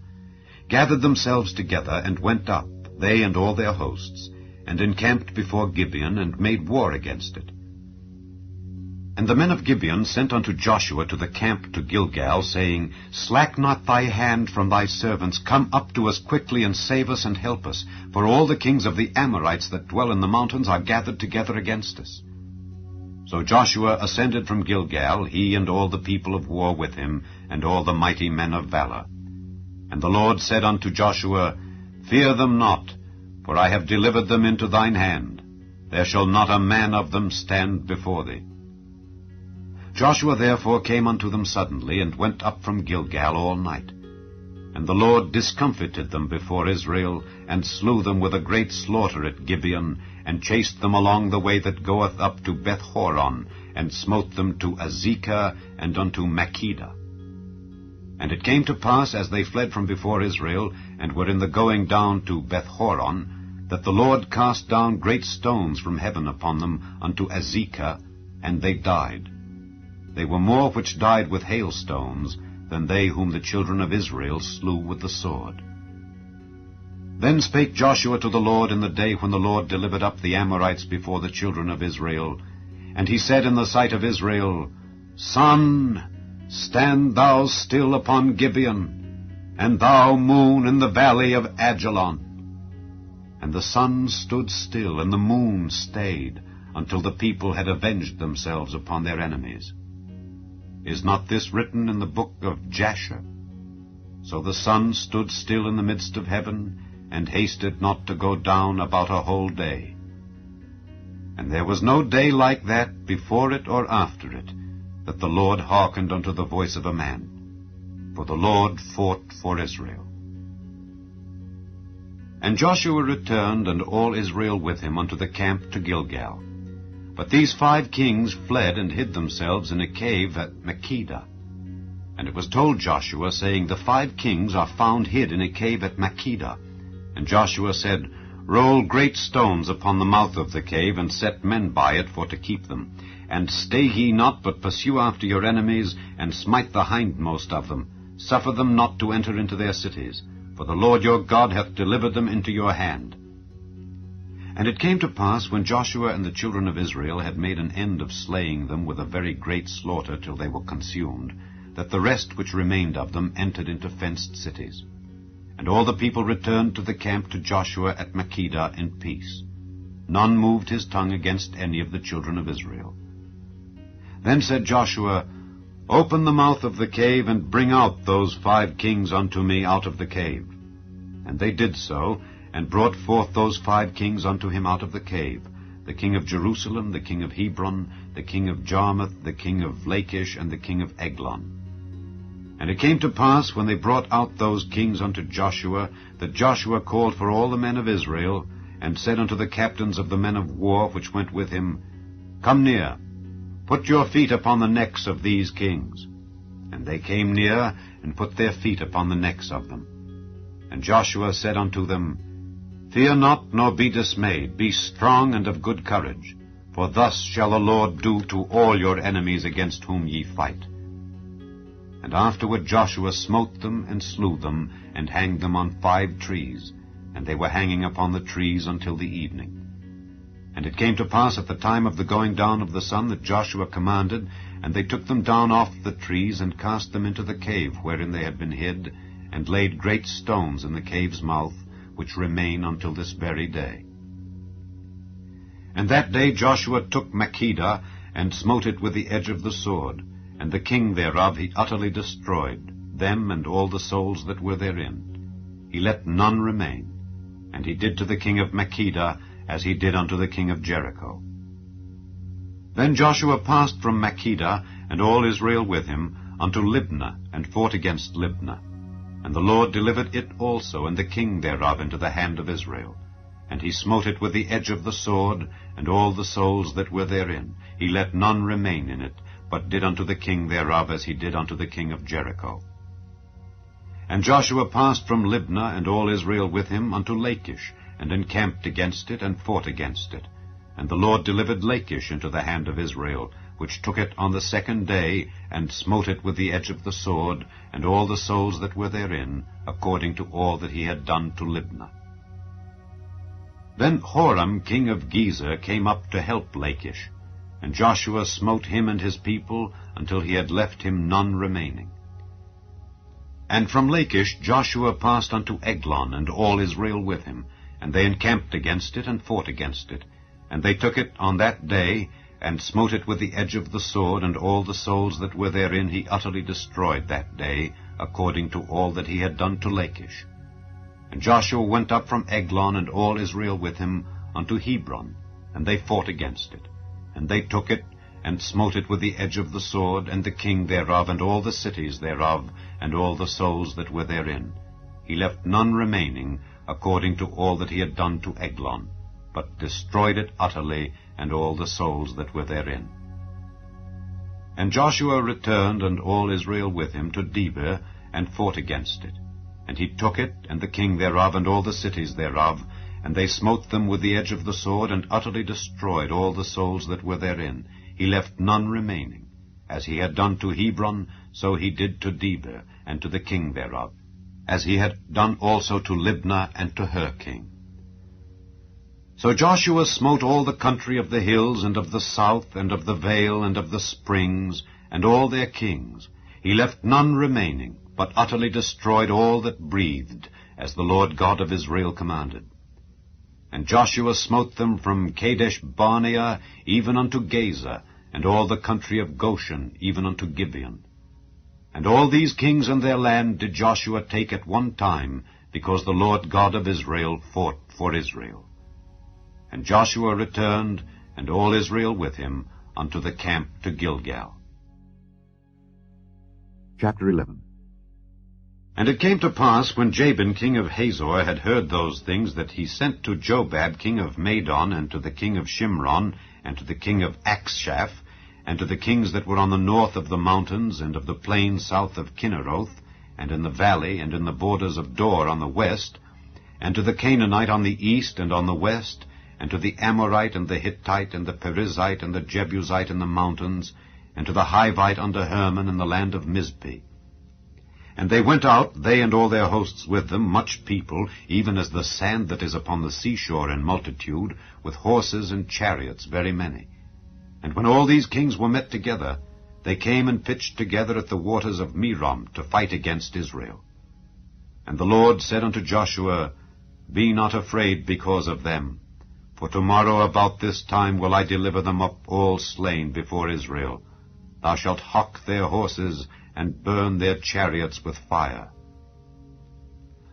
gathered themselves together, and went up, they and all their hosts, and encamped before Gibeon, and made war against it. And the men of Gibeon sent unto Joshua to the camp to Gilgal, saying, Slack not thy hand from thy servants, come up to us quickly, and save us and help us, for all the kings of the Amorites that dwell in the mountains are gathered together against us. So Joshua ascended from Gilgal, he and all the people of war with him, and all the mighty men of valor. And the Lord said unto Joshua, Fear them not, for I have delivered them into thine hand. There shall not a man of them stand before thee. Joshua therefore came unto them suddenly, and went up from Gilgal all night. And the Lord discomfited them before Israel, and slew them with a great slaughter at Gibeon, and chased them along the way that goeth up to Beth-horon, and smote them to Azekah, and unto Makkedah. And it came to pass, as they fled from before Israel, and were in the going down to Beth-horon, that the Lord cast down great stones from heaven upon them unto Azekah, and they died. They were more which died with hailstones than they whom the children of Israel slew with the sword. Then spake Joshua to the Lord in the day when the Lord delivered up the Amorites before the children of Israel. And he said in the sight of Israel, Sun, stand thou still upon Gibeon, and thou, moon, in the valley of Ajalon. And the sun stood still, and the moon stayed, until the people had avenged themselves upon their enemies. Is not this written in the book of Jasher? So the sun stood still in the midst of heaven, and hasted not to go down about a whole day. And there was no day like that before it or after it, that the Lord hearkened unto the voice of a man. For the Lord fought for Israel. And Joshua returned, and all Israel with him, unto the camp to Gilgal. But these 5 kings fled and hid themselves in a cave at Makkedah. And it was told Joshua, saying, The 5 kings are found hid in a cave at Makkedah. And Joshua said, Roll great stones upon the mouth of the cave, and set men by it for to keep them. And stay ye not, but pursue after your enemies, and smite the hindmost of them. Suffer them not to enter into their cities, for the Lord your God hath delivered them into your hand. And it came to pass, when Joshua and the children of Israel had made an end of slaying them with a very great slaughter till they were consumed, that the rest which remained of them entered into fenced cities. And all the people returned to the camp to Joshua at Makkedah in peace. None moved his tongue against any of the children of Israel. Then said Joshua, Open the mouth of the cave, and bring out those 5 kings unto me out of the cave. And they did so, and brought forth those 5 kings unto him out of the cave, the king of Jerusalem, the king of Hebron, the king of Jarmuth, the king of Lachish, and the king of Eglon. And it came to pass, when they brought out those kings unto Joshua, that Joshua called for all the men of Israel, and said unto the captains of the men of war which went with him, Come near, put your feet upon the necks of these kings. And they came near, and put their feet upon the necks of them. And Joshua said unto them, Fear not, nor be dismayed. Be strong and of good courage. For thus shall the Lord do to all your enemies against whom ye fight. And afterward Joshua smote them, and slew them, and hanged them on 5 trees. And they were hanging upon the trees until the evening. And it came to pass at the time of the going down of the sun that Joshua commanded, and they took them down off the trees, and cast them into the cave wherein they had been hid, and laid great stones in the cave's mouth, which remain until this very day. And that day Joshua took Makkedah, and smote it with the edge of the sword, and the king thereof he utterly destroyed, them and all the souls that were therein. He let none remain. And he did to the king of Makkedah as he did unto the king of Jericho. Then Joshua passed from Makkedah, and all Israel with him, unto Libnah, and fought against Libnah. And the Lord delivered it also, and the king thereof, into the hand of Israel. And he smote it with the edge of the sword, and all the souls that were therein. He let none remain in it, but did unto the king thereof as he did unto the king of Jericho. And Joshua passed from Libnah, and all Israel with him, unto Lachish, and encamped against it, and fought against it. And the Lord delivered Lachish into the hand of Israel, which took it on the 2nd day, and smote it with the edge of the sword, and all the souls that were therein, according to all that he had done to Libnah. Then Horam king of Gezer came up to help Lachish, and Joshua smote him and his people, until he had left him none remaining. And from Lachish Joshua passed unto Eglon, and all Israel with him, and they encamped against it, and fought against it. And they took it on that day, and smote it with the edge of the sword, and all the souls that were therein he utterly destroyed that day, according to all that he had done to Lachish. And Joshua went up from Eglon, and all Israel with him, unto Hebron, and they fought against it. And they took it, and smote it with the edge of the sword, and the king thereof, and all the cities thereof, and all the souls that were therein. He left none remaining, according to all that he had done to Eglon, but destroyed it utterly, and all the souls that were therein. And Joshua returned, and all Israel with him, to Debir, and fought against it. And he took it, and the king thereof, and all the cities thereof, and they smote them with the edge of the sword, and utterly destroyed all the souls that were therein. He left none remaining. As he had done to Hebron, so he did to Debir, and to the king thereof, as he had done also to Libnah, and to her king. So Joshua smote all the country of the hills, and of the south, and of the vale, and of the springs, and all their kings. He left none remaining, but utterly destroyed all that breathed, as the Lord God of Israel commanded. And Joshua smote them from Kadesh Barnea even unto Gaza, and all the country of Goshen even unto Gibeon. And all these kings and their land did Joshua take at one time, because the Lord God of Israel fought for Israel. And Joshua returned, and all Israel with him, unto the camp to Gilgal. Chapter 11. And it came to pass, when Jabin king of Hazor had heard those things, that he sent to Jobab king of Madon, and to the king of Shimron, and to the king of Akshaph, and to the kings that were on the north of the mountains, and of the plain south of Kinneroth, and in the valley, and in the borders of Dor on the west, and to the Canaanite on the east and on the west, and to the Amorite, and the Hittite, and the Perizzite, and the Jebusite in the mountains, and to the Hivite under Hermon in the land of Mizpeh. And they went out, they and all their hosts with them, much people, even as the sand that is upon the seashore in multitude, with horses and chariots very many. And when all these kings were met together, they came and pitched together at the waters of Merom to fight against Israel. And the Lord said unto Joshua, Be not afraid because of them, for tomorrow about this time will I deliver them up all slain before Israel. Thou shalt hock their horses, and burn their chariots with fire.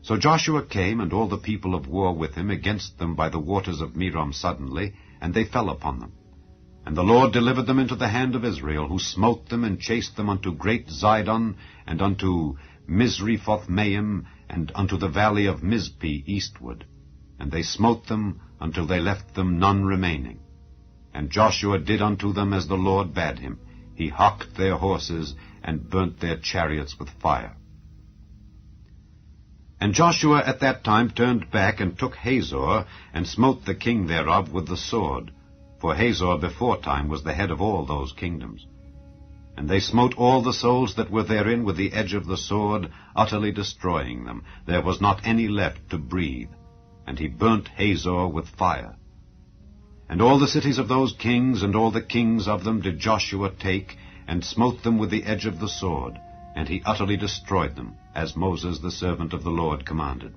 So Joshua came, and all the people of war with him, against them by the waters of Merom suddenly, and they fell upon them. And the Lord delivered them into the hand of Israel, who smote them, and chased them unto great Zidon, and unto Misrephothmaim, and unto the valley of Mizpeh eastward. And they smote them, until they left them none remaining. And Joshua did unto them as the Lord bade him. He hocked their horses, and burnt their chariots with fire. And Joshua at that time turned back, and took Hazor, and smote the king thereof with the sword. For Hazor beforetime was the head of all those kingdoms. And they smote all the souls that were therein with the edge of the sword, utterly destroying them. There was not any left to breathe. And he burnt Hazor with fire. And all the cities of those kings, and all the kings of them, did Joshua take, and smote them with the edge of the sword, and he utterly destroyed them, as Moses the servant of the Lord commanded.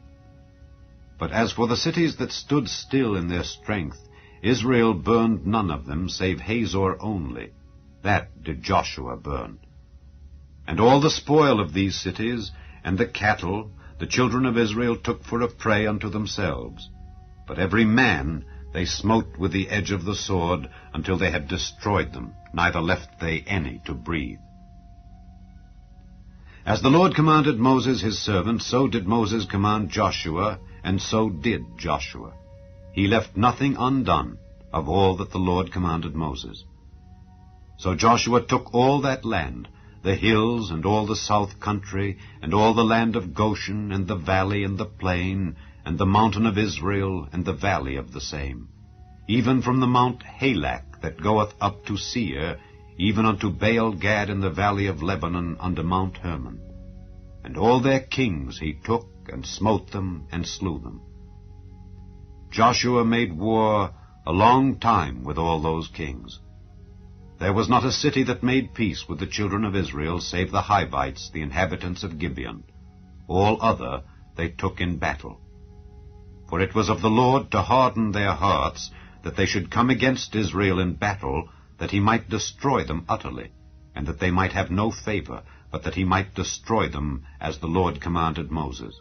But as for the cities that stood still in their strength, Israel burned none of them, save Hazor only. That did Joshua burn. And all the spoil of these cities, and the cattle, the children of Israel took for a prey unto themselves. But every man they smote with the edge of the sword, until they had destroyed them, neither left they any to breathe. As the Lord commanded Moses his servant, so did Moses command Joshua, and so did Joshua. He left nothing undone of all that the Lord commanded Moses. So Joshua took all that land, the hills, and all the south country, and all the land of Goshen, and the valley, and the plain, and the mountain of Israel, and the valley of the same, even from the mount Halak that goeth up to Seir, even unto Baal-Gad in the valley of Lebanon, unto Mount Hermon. And all their kings he took, and smote them, and slew them. Joshua made war a long time with all those kings. There was not a city that made peace with the children of Israel, save the Hivites, the inhabitants of Gibeon. All other they took in battle. For it was of the Lord to harden their hearts, that they should come against Israel in battle, that he might destroy them utterly, and that they might have no favor, but that he might destroy them, as the Lord commanded Moses.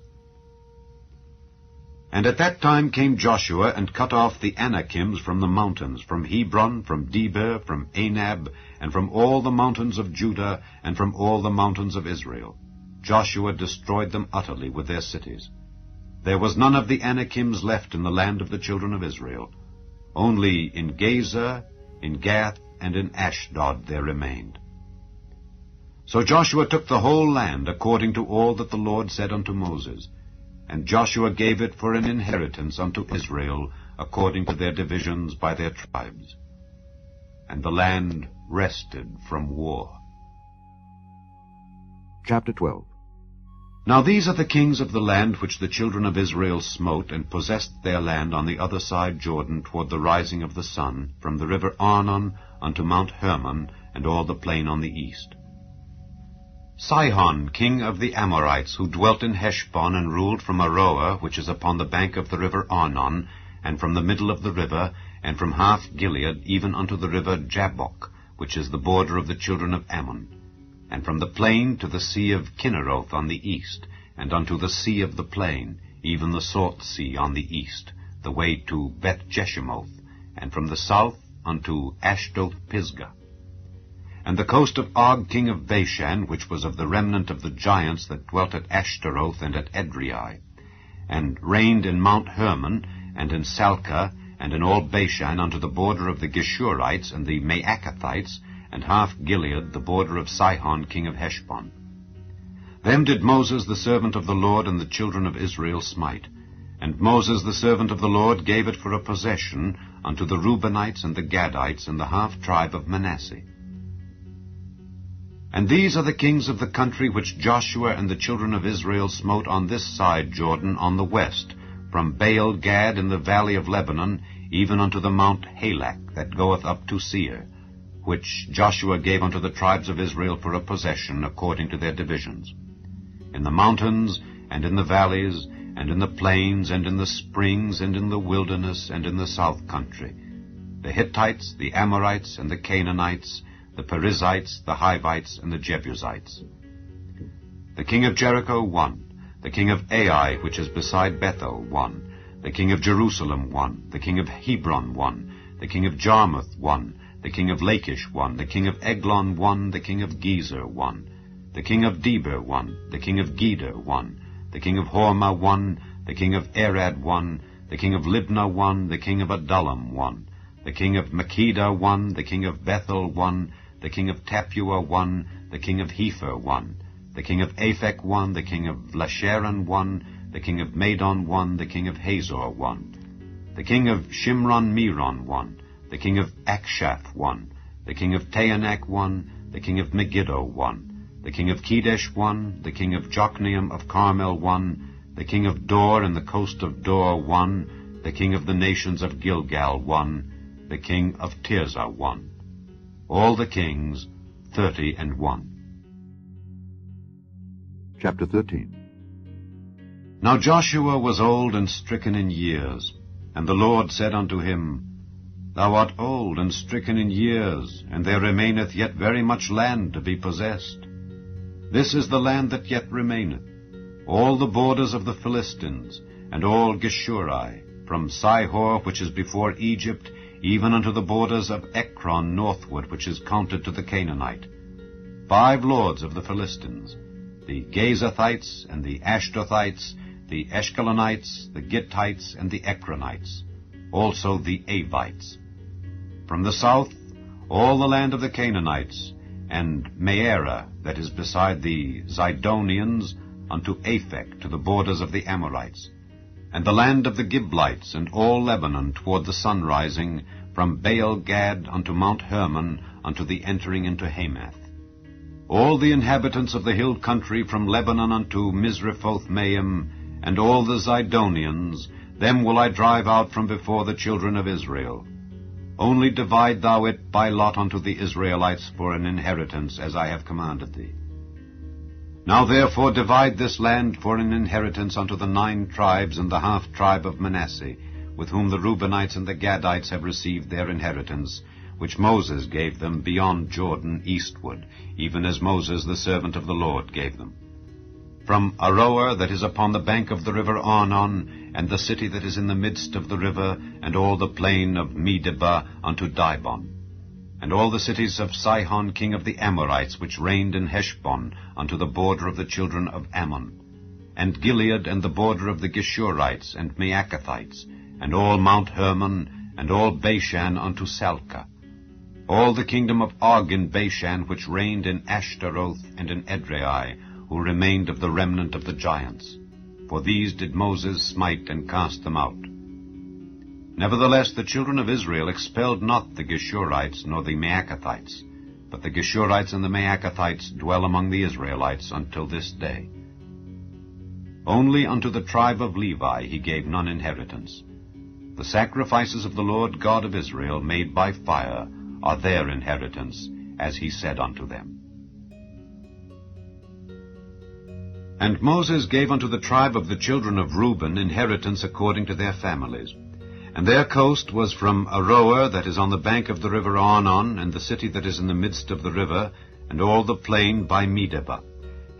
And at that time came Joshua, and cut off the Anakims from the mountains, from Hebron, from Debir, from Anab, and from all the mountains of Judah, and from all the mountains of Israel. Joshua destroyed them utterly with their cities. There was none of the Anakims left in the land of the children of Israel. Only in Gazer, in Gath, and in Ashdod there remained. So Joshua took the whole land according to all that the Lord said unto Moses. And Joshua gave it for an inheritance unto Israel, according to their divisions by their tribes. And the land rested from war. Chapter 12. Now these are the kings of the land which the children of Israel smote, and possessed their land on the other side Jordan, toward the rising of the sun, from the river Arnon unto Mount Hermon, and all the plain on the east. Sihon, king of the Amorites, who dwelt in Heshbon, and ruled from Aroer, which is upon the bank of the river Arnon, and from the middle of the river, and from half Gilead, even unto the river Jabbok, which is the border of the children of Ammon, and from the plain to the sea of Kinneroth on the east, and unto the sea of the plain, even the Salt Sea on the east, the way to Beth-Jeshimoth, and from the south unto Ashdoth-Pisgah. And the coast of Og king of Bashan, which was of the remnant of the giants that dwelt at Ashtaroth and at Edrei, and reigned in Mount Hermon, and in Salcah, and in all Bashan unto the border of the Geshurites and the Maacathites, and half Gilead, the border of Sihon king of Heshbon. Them did Moses the servant of the Lord and the children of Israel smite. And Moses the servant of the Lord gave it for a possession unto the Reubenites and the Gadites and the half tribe of Manasseh. And these are the kings of the country which Joshua and the children of Israel smote on this side Jordan on the west, from Baal-Gad in the valley of Lebanon, even unto the mount Halak that goeth up to Seir, which Joshua gave unto the tribes of Israel for a possession according to their divisions. In the mountains, and in the valleys, and in the plains, and in the springs, and in the wilderness, and in the south country, the Hittites, the Amorites, and the Canaanites, the Perizzites, the Hivites, and the Jebusites. The king of Jericho won. The king of Ai, which is beside Bethel, won. The king of Jerusalem won. The king of Hebron won. The king of Jarmuth won. The king of Lachish won. The king of Eglon won. The king of Gezer won. The king of Deber won. The king of Geder won. The king of Hormah won. The king of Arad won. The king of Libnah won. The king of Adullam won. The king of Makkedah won. The king of Bethel won. The king of Tappuah won. The king of Hepher won. The king of Aphek won. The king of Lasharon won. The king of Madon won. The king of Hazor won. The king of Shimron-Meron won. The king of Akshaph won. The king of Taanach won. The king of Megiddo won. The king of Kedesh won. The king of Jokneam of Carmel won. The king of Dor and the coast of Dor won. The king of the nations of Gilgal won. The king of Tirzah won. All the kings, 31. Chapter 13. Now Joshua was old and stricken in years, and the Lord said unto him, Thou art old and stricken in years, and there remaineth yet very much land to be possessed. This is the land that yet remaineth, all the borders of the Philistines, and all Geshuri, from Sihor, which is before Egypt, even unto the borders of Ekron northward, which is counted to the Canaanite. 5 lords of the Philistines, the Gazathites, and the Ashdothites, the Eshkelonites, the Gittites, and the Ekronites, also the Avites. From the south, all the land of the Canaanites, and Mearah, that is beside the Zidonians, unto Aphek, to the borders of the Amorites, and the land of the Giblites, and all Lebanon toward the sunrising, from Baal-Gad unto Mount Hermon, unto the entering into Hamath. All the inhabitants of the hill country from Lebanon unto Misrephoth-Maim, and all the Zidonians, them will I drive out from before the children of Israel. Only divide thou it by lot unto the Israelites for an inheritance, as I have commanded thee. Now therefore divide this land for an inheritance unto the 9 tribes and the half-tribe of Manasseh, with whom the Reubenites and the Gadites have received their inheritance, which Moses gave them beyond Jordan eastward, even as Moses the servant of the Lord gave them. From Aroer that is upon the bank of the river Arnon, and the city that is in the midst of the river, and all the plain of Medeba unto Dibon, and all the cities of Sihon king of the Amorites, which reigned in Heshbon, unto the border of the children of Ammon, and Gilead, and the border of the Geshurites and Maacathites, and all Mount Hermon, and all Bashan unto Salcah, all the kingdom of Og in Bashan, which reigned in Ashtaroth and in Edrei, who remained of the remnant of the giants. For these did Moses smite and cast them out. Nevertheless the children of Israel expelled not the Geshurites nor the Maacathites, but the Geshurites and the Maacathites dwell among the Israelites until this day. Only unto the tribe of Levi he gave none inheritance. The sacrifices of the Lord God of Israel made by fire are their inheritance, as he said unto them. And Moses gave unto the tribe of the children of Reuben inheritance according to their families. And their coast was from Aroer, that is on the bank of the river Arnon, and the city that is in the midst of the river, and all the plain by Medeba,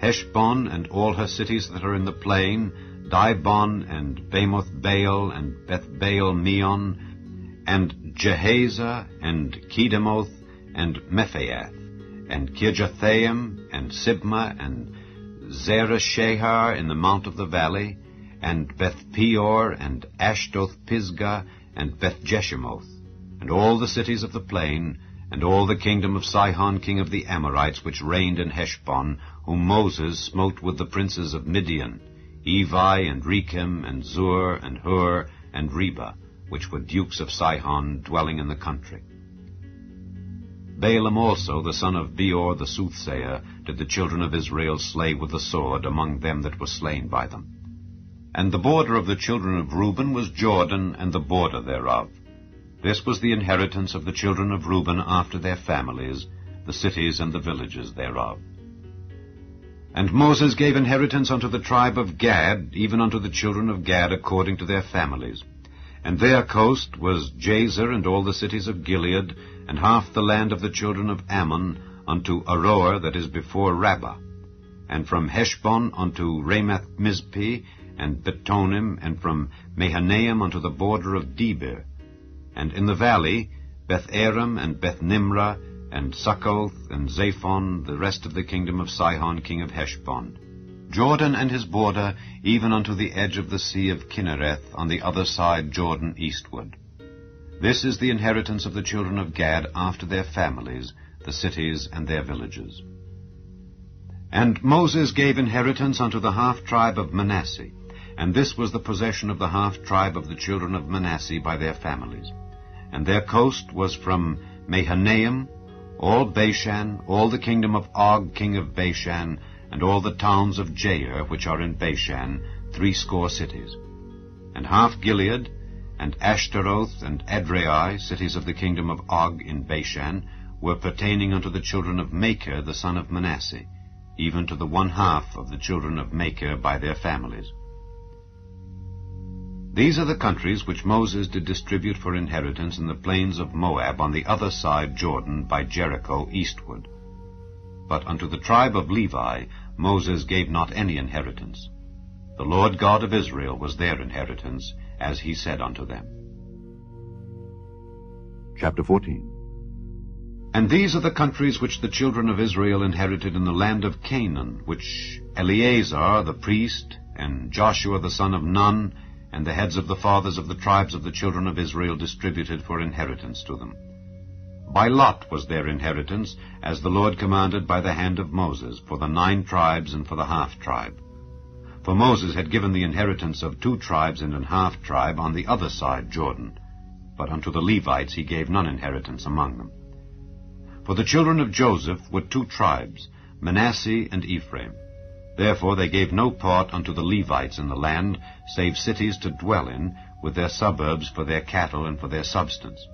Heshbon, and all her cities that are in the plain, Dibon, and Bamoth Baal, and Beth-Baal Meon, and Jehaza, and Kedemoth, and Mephaath, and Kirjathaim, and Sibmah, and Zerah-Shahar in the mount of the valley, and Beth-Peor, and Ashdoth-Pisgah, and Beth-Jeshimoth, and all the cities of the plain, and all the kingdom of Sihon king of the Amorites, which reigned in Heshbon, whom Moses smote with the princes of Midian, Evi, and Rechem, and Zur, and Hur, and Reba, which were dukes of Sihon, dwelling in the country. Balaam also, the son of Beor the soothsayer, did the children of Israel slay with the sword among them that were slain by them. And the border of the children of Reuben was Jordan, and the border thereof. This was the inheritance of the children of Reuben after their families, the cities and the villages thereof. And Moses gave inheritance unto the tribe of Gad, even unto the children of Gad according to their families. And their coast was Jazer, and all the cities of Gilead, and half the land of the children of Ammon, unto Aroer that is before Rabbah, and from Heshbon unto Ramath-Mizpeh, and Betonim, and from Mahanaim unto the border of Debir, and in the valley Beth-aram, and Beth-nimrah, and Succoth, and Zaphon, the rest of the kingdom of Sihon king of Heshbon. Jordan and his border, even unto the edge of the sea of Kinnereth, on the other side Jordan eastward. This is the inheritance of the children of Gad after their families, the cities and their villages. And Moses gave inheritance unto the half-tribe of Manasseh, and this was the possession of the half-tribe of the children of Manasseh by their families. And their coast was from Mahanaim, all Bashan, all the kingdom of Og king of Bashan, and all the towns of Jair, which are in Bashan, 80 cities. And half Gilead, and Ashtaroth, and Edrei, cities of the kingdom of Og in Bashan, were pertaining unto the children of Machir the son of Manasseh, even to the 1/2 of the children of Machir by their families. These are the countries which Moses did distribute for inheritance in the plains of Moab on the other side Jordan by Jericho eastward. But unto the tribe of Levi Moses gave not any inheritance. The Lord God of Israel was their inheritance, as he said unto them. Chapter 14. And these are the countries which the children of Israel inherited in the land of Canaan, which Eleazar the priest, and Joshua the son of Nun, and the heads of the fathers of the tribes of the children of Israel distributed for inheritance to them. By lot was their inheritance, as the Lord commanded by the hand of Moses, for the 9 tribes and for the half-tribe. For Moses had given the inheritance of 2 tribes and an half-tribe on the other side Jordan, but unto the Levites he gave none inheritance among them. For the children of Joseph were 2 tribes, Manasseh and Ephraim. Therefore they gave no part unto the Levites in the land, save cities to dwell in, with their suburbs for their cattle and for their substance.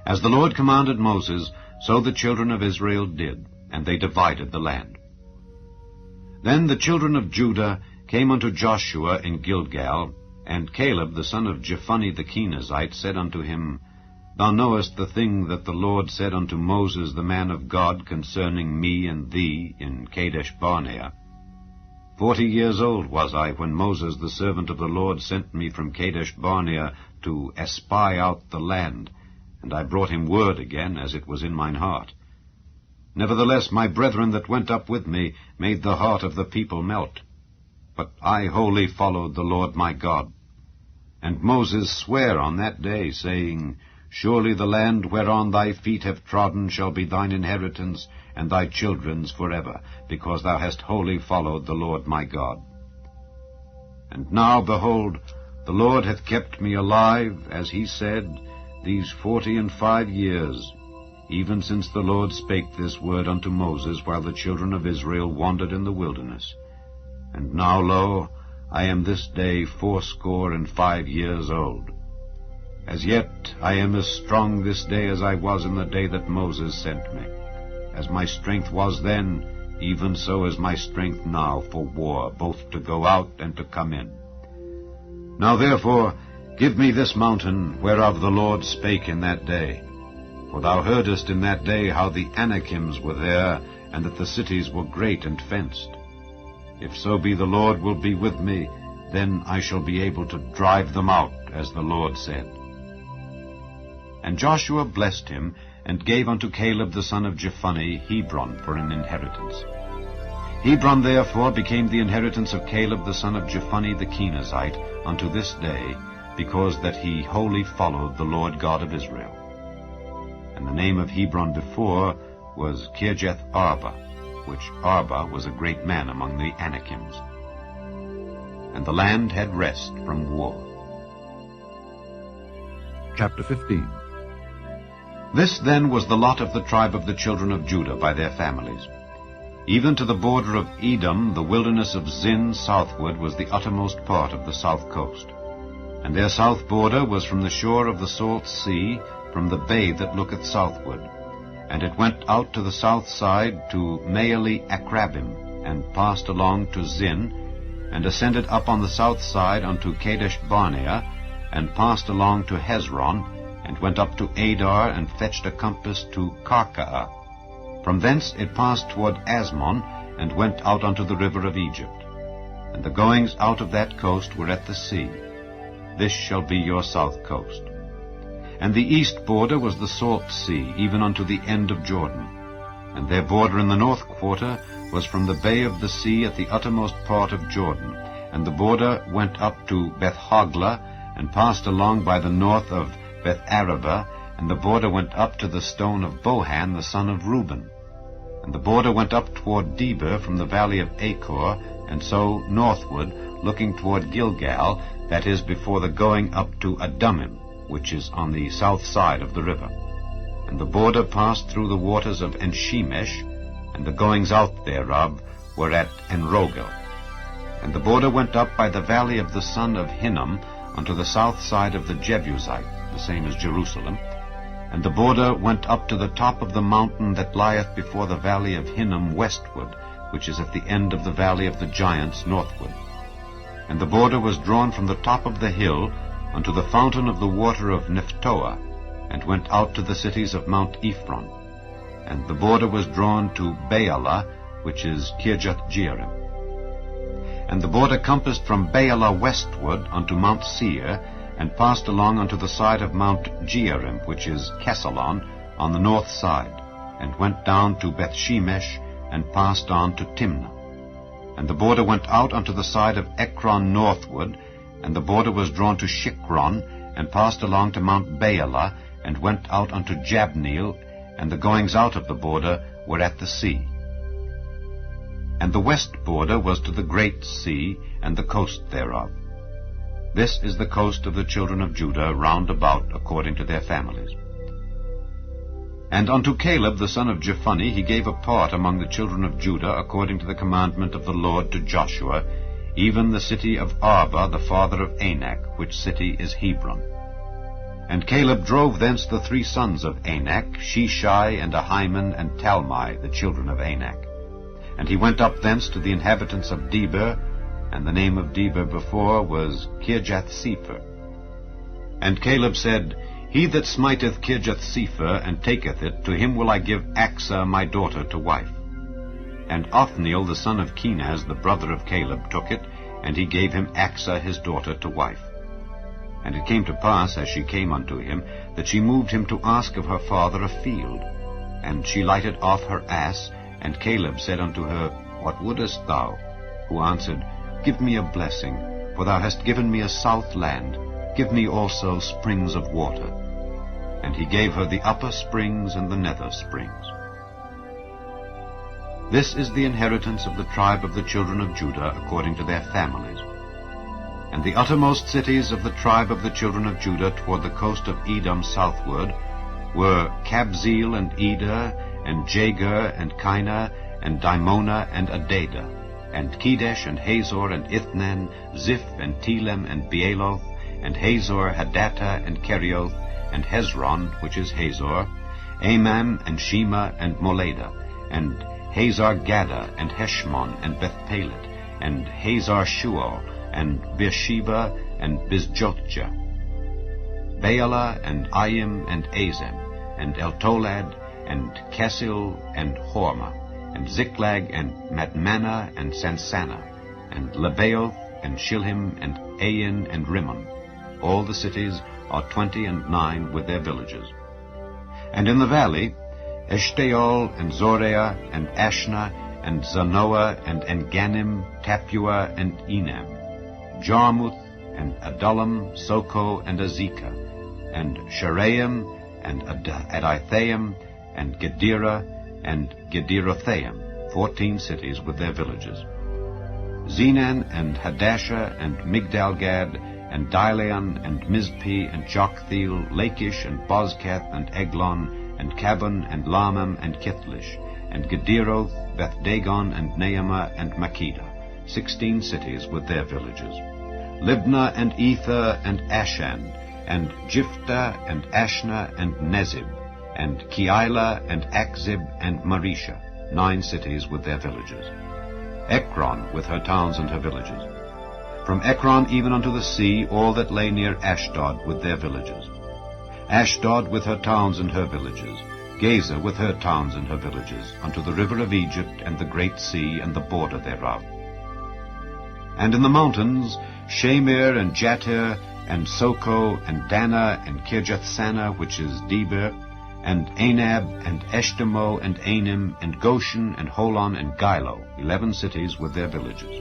As the Lord commanded Moses, so the children of Israel did, and they divided the land. Then the children of Judah came unto Joshua in Gilgal, and Caleb the son of Jephunneh the Kenizzite said unto him, Thou knowest the thing that the Lord said unto Moses the man of God concerning me and thee in Kadesh-barnea. 40 years old was I when Moses the servant of the Lord sent me from Kadesh-barnea to espy out the land, and I brought him word again, as it was in mine heart. Nevertheless my brethren that went up with me made the heart of the people melt. But I wholly followed the Lord my God. And Moses sware on that day, saying, Surely the land whereon thy feet have trodden shall be thine inheritance, and thy children's forever, because thou hast wholly followed the Lord my God. And now, behold, the Lord hath kept me alive, as he said, these 45 years, even since the Lord spake this word unto Moses, while the children of Israel wandered in the wilderness. And now, lo, I am this day 85 years old. As yet I am as strong this day as I was in the day that Moses sent me. As my strength was then, even so is my strength now for war, both to go out and to come in. Now therefore, give me this mountain, whereof the Lord spake in that day. For thou heardest in that day how the Anakims were there, and that the cities were great and fenced. If so be the Lord will be with me, then I shall be able to drive them out, as the Lord said. And Joshua blessed him, and gave unto Caleb the son of Jephunneh Hebron for an inheritance. Hebron therefore became the inheritance of Caleb the son of Jephunneh the Kenizzite unto this day, because that he wholly followed the Lord God of Israel. And the name of Hebron before was Kirjath Arba, which Arba was a great man among the Anakims. And the land had rest from war. Chapter 15. This then was the lot of the tribe of the children of Judah by their families. Even to the border of Edom, the wilderness of Zin southward was the uttermost part of the south coast. And their south border was from the shore of the salt sea, from the bay that looketh southward. And it went out to the south side to Maale Akrabim, and passed along to Zin, and ascended up on the south side unto Kadesh Barnea, and passed along to Hezron, and went up to Adar, and fetched a compass to Karkaa. From thence it passed toward Asmon, and went out unto the river of Egypt. And the goings out of that coast were at the sea. This shall be your south coast. And the east border was the salt sea, even unto the end of Jordan. And their border in the north quarter was from the bay of the sea at the uttermost part of Jordan. And the border went up to Beth-hoglah, and passed along by the north of Beth-arabah, and the border went up to the stone of Bohan, the son of Reuben. And the border went up toward Debir from the valley of Achor, and so northward, looking toward Gilgal, that is before the going up to Adumim, which is on the south side of the river. And the border passed through the waters of Enshemesh, and the goings out thereof were at Enrogel. And the border went up by the valley of the son of Hinnom unto the south side of the Jebusite, the same as Jerusalem. And the border went up to the top of the mountain that lieth before the valley of Hinnom westward, which is at the end of the valley of the giants northward. And the border was drawn from the top of the hill unto the fountain of the water of Nephtoah, and went out to the cities of Mount Ephron. And the border was drawn to Baalah, which is Kirjath-jearim. And the border compassed from Baalah westward unto Mount Seir, and passed along unto the side of Mount Jearim, which is Kesalon, on the north side, and went down to Bethshemesh, and passed on to Timnah. And the border went out unto the side of Ekron northward, and the border was drawn to Shikron, and passed along to Mount Baalah, and went out unto Jabneel, and the goings out of the border were at the sea. And the west border was to the great sea, and the coast thereof. This is the coast of the children of Judah round about according to their families. And unto Caleb the son of Jephunneh he gave a part among the children of Judah according to the commandment of the Lord to Joshua, even the city of Arba the father of Anak, which city is Hebron. And Caleb drove thence the 3 sons of Anak, Sheshai, and Ahiman, and Talmai, the children of Anak. And he went up thence to the inhabitants of Debir, and the name of Debir before was Kirjath-sepher. And Caleb said, He that smiteth Kirjath-sepher, and taketh it, to him will I give Achsah my daughter to wife. And Othniel the son of Kenaz, the brother of Caleb, took it, and he gave him Achsah his daughter to wife. And it came to pass, as she came unto him, that she moved him to ask of her father a field. And she lighted off her ass, and Caleb said unto her, What wouldest thou? Who answered, Give me a blessing, for thou hast given me a south land. Give me also springs of water. And he gave her the upper springs and the nether springs. This is the inheritance of the tribe of the children of Judah according to their families. And the uttermost cities of the tribe of the children of Judah toward the coast of Edom southward were Kabzeel and Eder, and Jagur, and Kinah, and Dimona, and Adadah, and Kedesh, and Hazor, and Ithnan, Ziph, and Telem, and Bealoth, and Hazor, Hadattah, and Kerioth, and Hezron, which is Hazor, Amam, and Shema, and Moladah, and Hazar-Gaddah, and Heshmon, and Bethpelet, and Hazar-Shual, and Beersheba, and Bizjotjah, Baalah, and Ayim, and Azem, and Eltolad, and Kesil, and Hormah, and Ziklag, and Madmanah, and Sansannah, and Lebaoth, and Shilhim, and Ain, and Rimmon. All the cities are 29 with their villages. And in the valley, Eshtaol, and Zoreah, and Ashna, and Zanoah, and Enganim, Tapua, and Enam, Jarmuth, and Adullam, Soko, and Azekah, and Sharaim, and Adithaim, and Gedera, and Gederothaim, 14 cities with their villages. Zenan, and Hadashah, and Migdalgad, and Dileon, and Mizpeh, and Joktheel, Lachish, and Bozkath, and Eglon, and Cabon, and Lamam, and Kithlish, and Gederoth, Beth-dagon, and Naamah, and Makkedah, 16 cities with their villages. Libnah, and Ether, and Ashan, and Jiphthah, and Ashna, and Nezib, and Keilah, and Achzib, and Maresha, 9 cities with their villages. Ekron, with her towns and her villages. From Ekron even unto the sea, all that lay near Ashdod, with their villages. Ashdod, with her towns and her villages. Gaza, with her towns and her villages, unto the river of Egypt, and the great sea, and the border thereof. And in the mountains, Shamir, and Jatir, and Soko, and Dana, and Kirjath-Sana, which is Debir, and Anab, and Eshtemoh, and Anim, and Goshen, and Holon, and Gilo, 11 cities with their villages.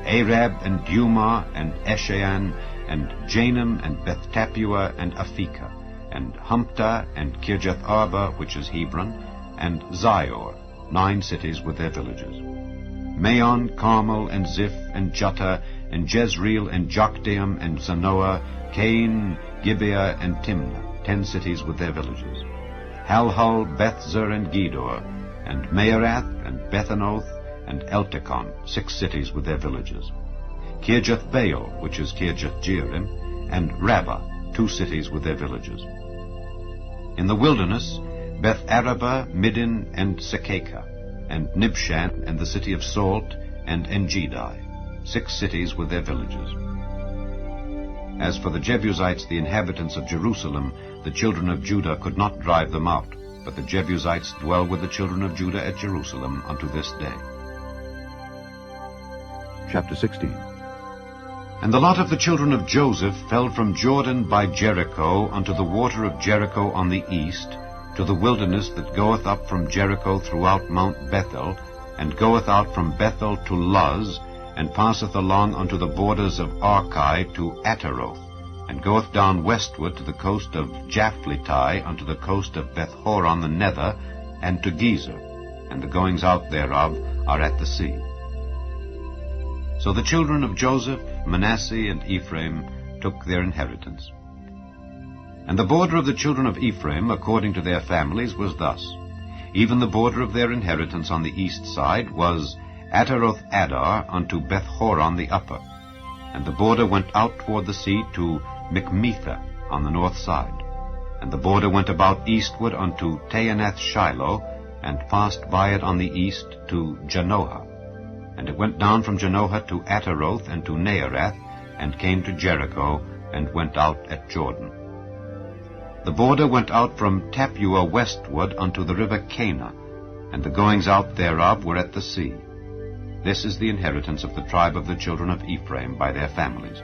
Arab, and Dumah, and Eshan, and Janam, and Beth-Tappuah, and Aphekah, and Humptah, and Kirjath-Arba, which is Hebron, and Zior, 9 cities with their villages. Maon, Carmel, and Ziph, and Juttah, and Jezreel, and Jokdeam, and Zanoah, Cain, Gibeah, and Timnah, 10 cities with their villages. Halhul, Bethzer, and Gedor, and Maarath, and Bethanoth, and Eltekon, 6 cities with their villages. Kirjath-Baal, which is Kirjath-Jearim, and Rabbah, 2 cities with their villages. In the wilderness, Beth-Arabah, Middin, and Sekekah, and Nibshan, and the city of Salt, and Engedi, 6 cities with their villages. As for the Jebusites, the inhabitants of Jerusalem, the children of Judah could not drive them out, but the Jebusites dwell with the children of Judah at Jerusalem unto this day. Chapter 16. And the lot of the children of Joseph fell from Jordan by Jericho unto the water of Jericho on the east, to the wilderness that goeth up from Jericho throughout Mount Bethel, and goeth out from Bethel to Luz, and passeth along unto the borders of Archi to Ataroth, and goeth down westward to the coast of Japhleti, unto the coast of Beth-horon the nether, and to Gezer, and the goings out thereof are at the sea. So the children of Joseph, Manasseh, and Ephraim took their inheritance. And the border of the children of Ephraim, according to their families, was thus. Even the border of their inheritance on the east side was Ataroth-Adar unto Beth-horon the upper, and the border went out toward the sea to Michmetha on the north side, and the border went about eastward unto Taanath-Shiloh, and passed by it on the east to Janohah, and it went down from Janohah to Ataroth and to Naarath, and came to Jericho, and went out at Jordan. The border went out from Tappuah westward unto the river Cana, and the goings out thereof were at the sea. This is the inheritance of the tribe of the children of Ephraim by their families.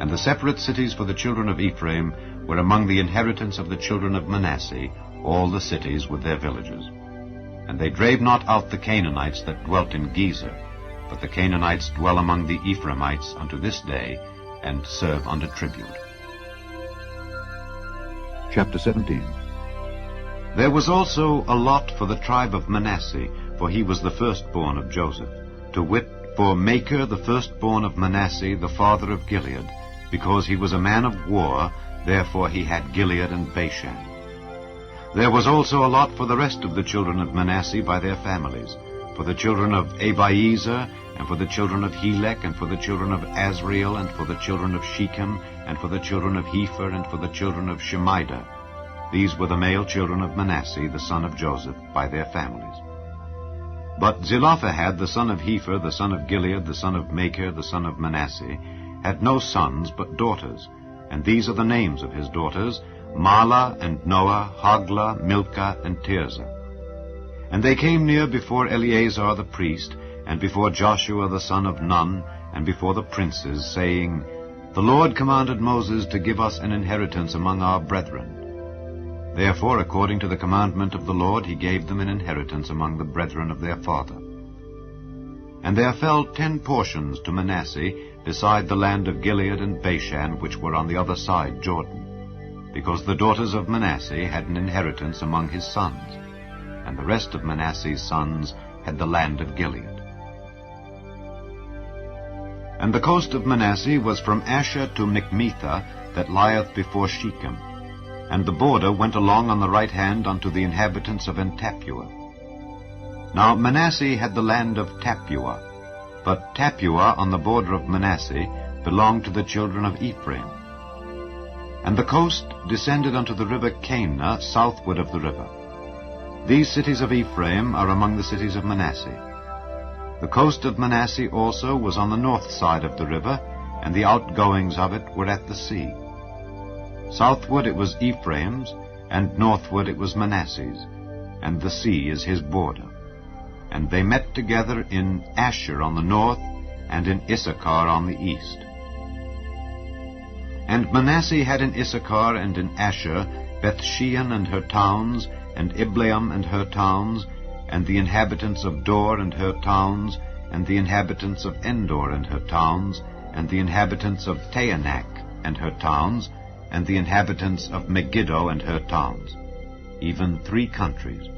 And the separate cities for the children of Ephraim were among the inheritance of the children of Manasseh, all the cities with their villages. And they drave not out the Canaanites that dwelt in Gezer, but the Canaanites dwell among the Ephraimites unto this day, and serve under tribute. Chapter 17. There was also a lot for the tribe of Manasseh, for he was the firstborn of Joseph, to wit, for Machir the firstborn of Manasseh, the father of Gilead, because he was a man of war, therefore he had Gilead and Bashan. There was also a lot for the rest of the children of Manasseh by their families, for the children of Abiezer, and for the children of Helek, and for the children of Azriel, and for the children of Shechem, and for the children of Hepher, and for the children of Shemida. These were the male children of Manasseh, the son of Joseph, by their families. But Zelophehad, the son of Hepher, the son of Gilead, the son of Machir, the son of Manasseh, had no sons but daughters, and these are the names of his daughters, Mahlah, and Noah, Hoglah, Milcah, and Tirzah. And they came near before Eleazar the priest, and before Joshua the son of Nun, and before the princes, saying, The Lord commanded Moses to give us an inheritance among our brethren. Therefore, according to the commandment of the Lord, he gave them an inheritance among the brethren of their father. And there fell 10 portions to Manasseh, beside the land of Gilead and Bashan, which were on the other side Jordan, because the daughters of Manasseh had an inheritance among his sons, and the rest of Manasseh's sons had the land of Gilead. And the coast of Manasseh was from Asher to Michmetha, that lieth before Shechem. and the border went along on the right hand unto the inhabitants of Tappuah. Now Manasseh had the land of Tappuah, but Tappuah on the border of Manasseh belonged to the children of Ephraim. And the coast descended unto the river Cana southward of the river. These cities of Ephraim are among the cities of Manasseh. The coast of Manasseh also was on the north side of the river, and the outgoings of it were at the sea. Southward it was Ephraim's, and northward it was Manasseh's, and the sea is his border. And they met together in Asher on the north, and in Issachar on the east. And Manasseh had in Issachar and in Asher Bethshean and her towns, and Ibleam and her towns, and the inhabitants of Dor and her towns, and the inhabitants of Endor and her towns, and the inhabitants of Taanach and her towns, and the inhabitants of Megiddo and her towns, even 3 countries.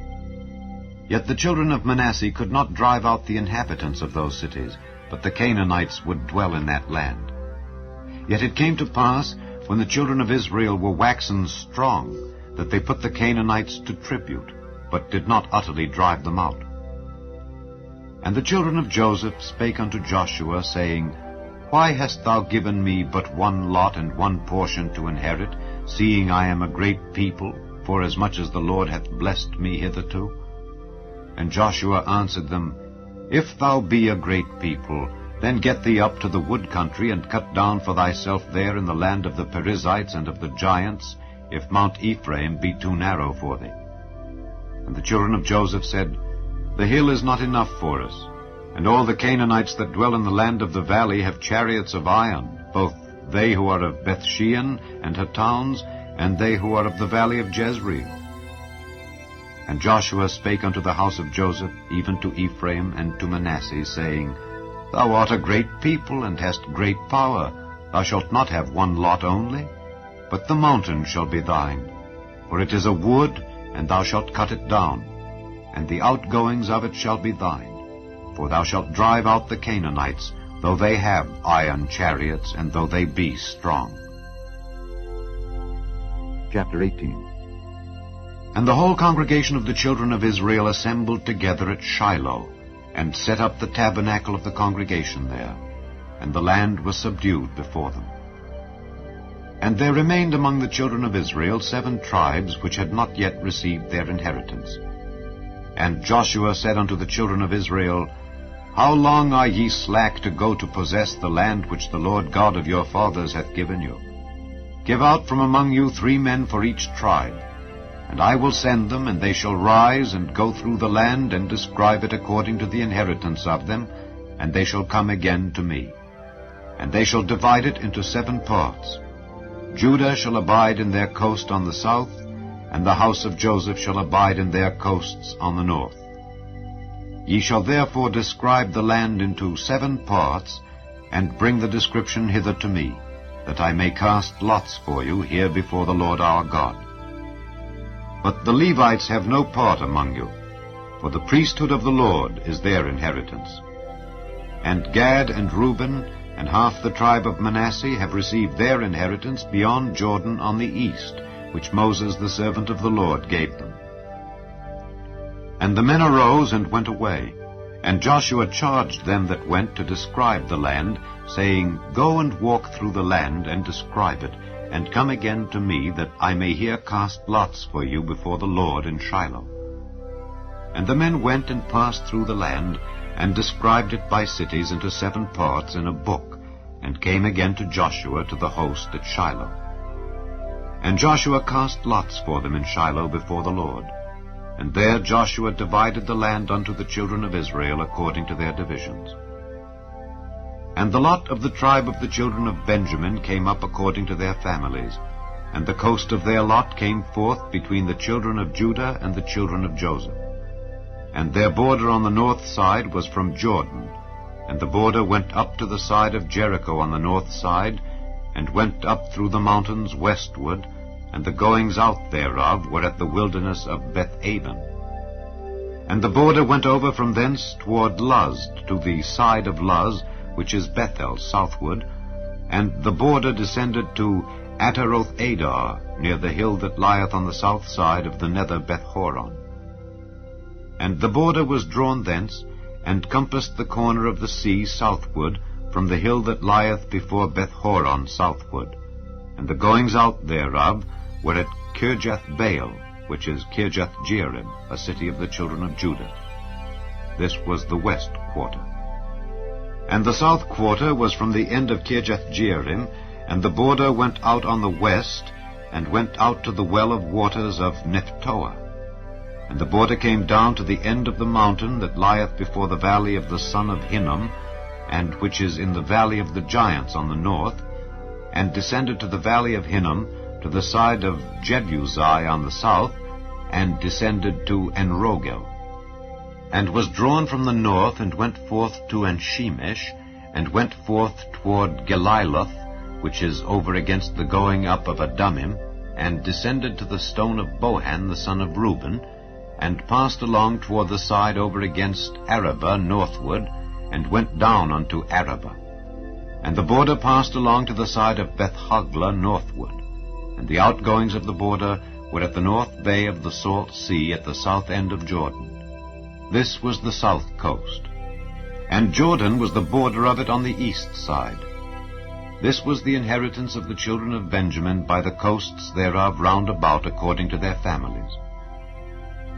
Yet the children of Manasseh could not drive out the inhabitants of those cities, but the Canaanites would dwell in that land. Yet it came to pass, when the children of Israel were waxen strong, that they put the Canaanites to tribute, but did not utterly drive them out. And the children of Joseph spake unto Joshua, saying, Why hast thou given me but one lot and one portion to inherit, seeing I am a great people, forasmuch as the Lord hath blessed me hitherto? And Joshua answered them, If thou be a great people, then get thee up to the wood country, and cut down for thyself there in the land of the Perizzites and of the giants, if Mount Ephraim be too narrow for thee. And the children of Joseph said, The hill is not enough for us, and all the Canaanites that dwell in the land of the valley have chariots of iron, both they who are of Bethshean and her towns, and they who are of the valley of Jezreel. And Joshua spake unto the house of Joseph, even to Ephraim and to Manasseh, saying, Thou art a great people, and hast great power. Thou shalt not have one lot only, but the mountain shall be thine. For it is a wood, and thou shalt cut it down, and the outgoings of it shall be thine. For thou shalt drive out the Canaanites, though they have iron chariots, and though they be strong. Chapter 18. And the whole congregation of the children of Israel assembled together at Shiloh, and set up the tabernacle of the congregation there, and the land was subdued before them. And there remained among the children of Israel 7 tribes which had not yet received their inheritance. And Joshua said unto the children of Israel, How long are ye slack to go to possess the land which the Lord God of your fathers hath given you? Give out from among you 3 men for each tribe, and I will send them, and they shall rise and go through the land, and describe it according to the inheritance of them, and they shall come again to me. And they shall divide it into 7 parts. Judah shall abide in their coast on the south, and the house of Joseph shall abide in their coasts on the north. Ye shall therefore describe the land into 7 parts, and bring the description hither to me, that I may cast lots for you here before the Lord our God. But the Levites have no part among you, for the priesthood of the Lord is their inheritance. And Gad and Reuben and half the tribe of Manasseh have received their inheritance beyond Jordan on the east, which Moses the servant of the Lord gave them. And the men arose and went away, and Joshua charged them that went to describe the land, saying, Go and walk through the land, and describe it, and come again to me, that I may here cast lots for you before the Lord in Shiloh. And the men went and passed through the land, and described it by cities into 7 parts in a book, and came again to Joshua to the host at Shiloh. And Joshua cast lots for them in Shiloh before the Lord. And there Joshua divided the land unto the children of Israel according to their divisions. And the lot of the tribe of the children of Benjamin came up according to their families, and the coast of their lot came forth between the children of Judah and the children of Joseph. And their border on the north side was from Jordan, and the border went up to the side of Jericho on the north side, and went up through the mountains westward, and the goings out thereof were at the wilderness of Beth-aven. And the border went over from thence toward Luz, to the side of Luz, which is Bethel, southward, and the border descended to Ataroth Adar, near the hill that lieth on the south side of the nether Beth-horon. And the border was drawn thence, and compassed the corner of the sea southward, from the hill that lieth before Beth-horon southward. And the goings out thereof were at Kirjath-baal, which is Kirjath-jearim, a city of the children of Judah. This was the west quarter. And the south quarter was from the end of Kirjath-jearim, and the border went out on the west, and went out to the well of waters of Nephtoah. And the border came down to the end of the mountain that lieth before the valley of the son of Hinnom, and which is in the valley of the giants on the north, and descended to the valley of Hinnom, to the side of Jebusai on the south, and descended to Enrogel, and was drawn from the north, and went forth to Enshemesh, and went forth toward Geliloth, which is over against the going up of Adumim, and descended to the stone of Bohan the son of Reuben, and passed along toward the side over against Arabah northward, and went down unto Arabah. And the border passed along to the side of Beth-hoglah northward, and the outgoings of the border were at the north bay of the salt sea at the south end of Jordan. This was the south coast. And Jordan was the border of it on the east side. This was the inheritance of the children of Benjamin by the coasts thereof round about according to their families.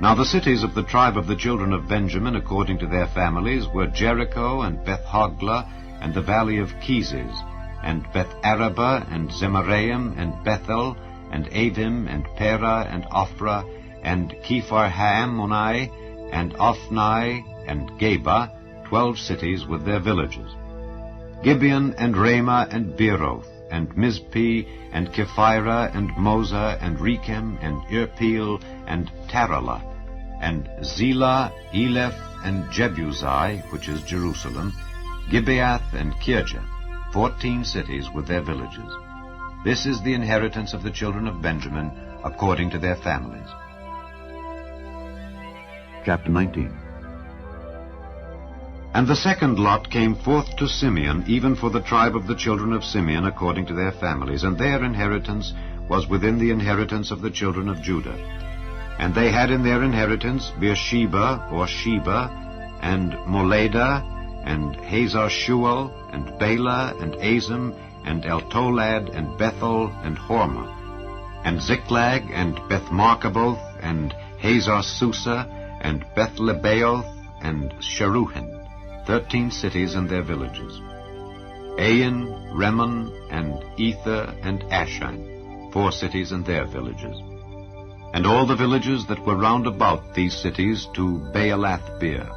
Now the cities of the tribe of the children of Benjamin according to their families were Jericho, and Beth-hoglah, and the valley of Keziz, and Beth-arabah, and Zemaraim, and Bethel, and Avim, and Perah, and Ophrah, and Kepharhammoni, and Ophnai, and Geba, 12 cities with their villages. Gibeon, and Ramah, and Beeroth, and Mizpeh, and Kephirah, and Moza, and Rechem, and Irpeel, and Taralah, and Zelah, Eleph, and Jebusai, which is Jerusalem, Gibeath, and Kirjath, 14 cities with their villages. This is the inheritance of the children of Benjamin according to their families. Chapter 19. And the second lot came forth to Simeon, even for the tribe of the children of Simeon according to their families, and their inheritance was within the inheritance of the children of Judah. And they had in their inheritance Beersheba, or Sheba, and Moleda, and Hazar-shual, and Bela, and Azim, and Eltolad, and Bethel, and Hormah, and Ziklag, and Beth-markaboth, and Hazar-susa, and Beth-lebaoth, and Sheruhin, 13 cities and their villages. Ain, Rimmon, and Ether, and Ashan, 4 cities and their villages. And all the villages that were round about these cities to Baalath-beer,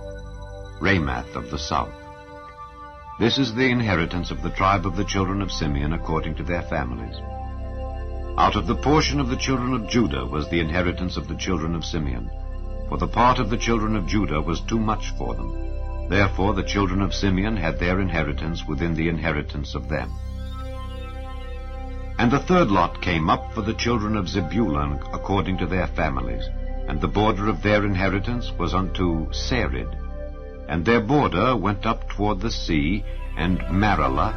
Ramath of the south. This is the inheritance of the tribe of the children of Simeon according to their families. Out of the portion of the children of Judah was the inheritance of the children of Simeon, for the part of the children of Judah was too much for them. Therefore the children of Simeon had their inheritance within the inheritance of them. And the third lot came up for the children of Zebulun according to their families, and the border of their inheritance was unto Sarid. And their border went up toward the sea, and Maralah,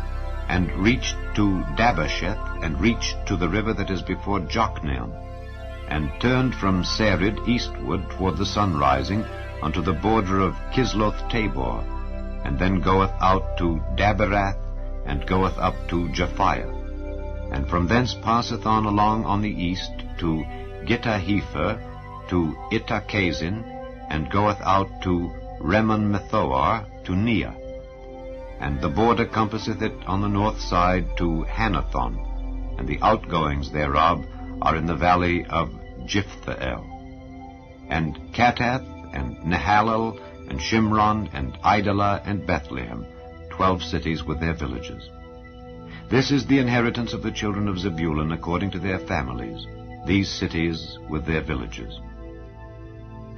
and reached to Dabasheth, and reached to the river that is before Jokneam, and turned from Sarid eastward toward the sun rising, unto the border of Kisloth-tabor, and then goeth out to Daberath, and goeth up to Japhiah, and from thence passeth on along on the east to Gittahepher, to Ittachazin, and goeth out to Remon-methoar, to Neah. And the border compasseth it on the north side to Hanathon, and the outgoings thereof are in the valley of Jiphthahel. And Katath, and Nahalal, and Shimron, and Idalah, and Bethlehem, 12 cities with their villages. This is the inheritance of the children of Zebulun according to their families, these cities with their villages.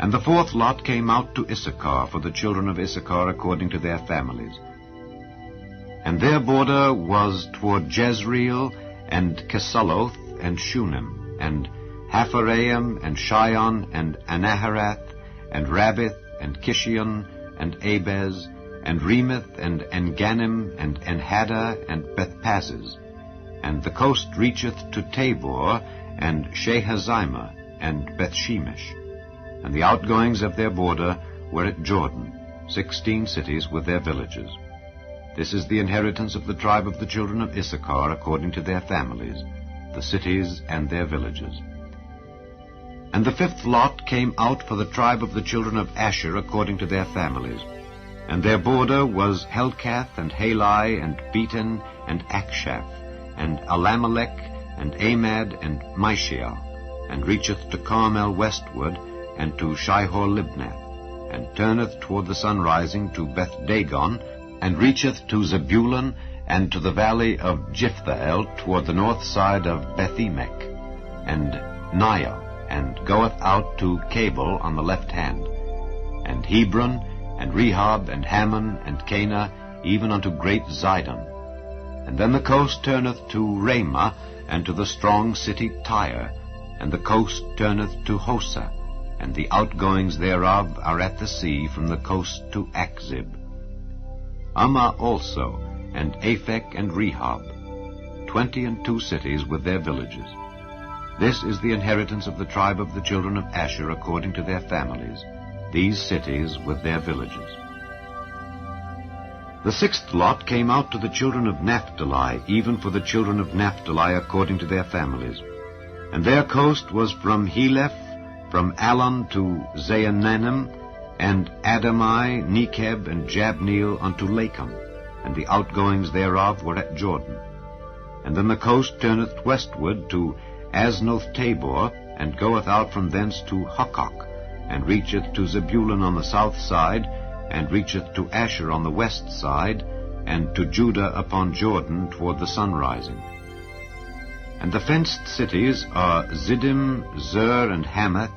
And the fourth lot came out to Issachar for the children of Issachar according to their families. And their border was toward Jezreel, and Kesuloth, and Shunem, and Hapharaim, and Shion, and Anaharath, and Rabbith, and Kishion, and Abez, and Remeth, and Enganim, and Enhada, and Bethpazzez, and the coast reacheth to Tabor, and Shahazimah, and Bethshemesh. And the outgoings of their border were at Jordan, 16 cities with their villages. This is the inheritance of the tribe of the children of Issachar according to their families, the cities and their villages. And the fifth lot came out for the tribe of the children of Asher according to their families. And their border was Helkath, and Halai, and Beton, and Akshaph, and Alamelech, and Amad, and Mishiah, and reacheth to Carmel westward, and to Shihor-Libnath, and turneth toward the sunrising to Beth-Dagon, and reacheth to Zebulun, and to the valley of Jiphthahel toward the north side of Beth-Emek, and Niah, and goeth out to Cabul on the left hand, and Hebron, and Rehob, and Hammon, and Cana, even unto great Zidon. And then the coast turneth to Ramah, and to the strong city Tyre, and the coast turneth to Hosa, and the outgoings thereof are at the sea from the coast to Akzib. Ammah also, and Aphek, and Rehob, 22 cities with their villages. This is the inheritance of the tribe of the children of Asher according to their families, these cities with their villages. The sixth lot came out to the children of Naphtali, even for the children of Naphtali according to their families. And their coast was from Heleph, from Allon to Zaanannim, and Adamai, Nekeb, and Jabneel unto Lakum, and the outgoings thereof were at Jordan. And then the coast turneth westward to Aznoth Tabor, and goeth out from thence to Hukkok, and reacheth to Zebulun on the south side, and reacheth to Asher on the west side, and to Judah upon Jordan toward the sunrising. And the fenced cities are Ziddim, Zer, and Hamath,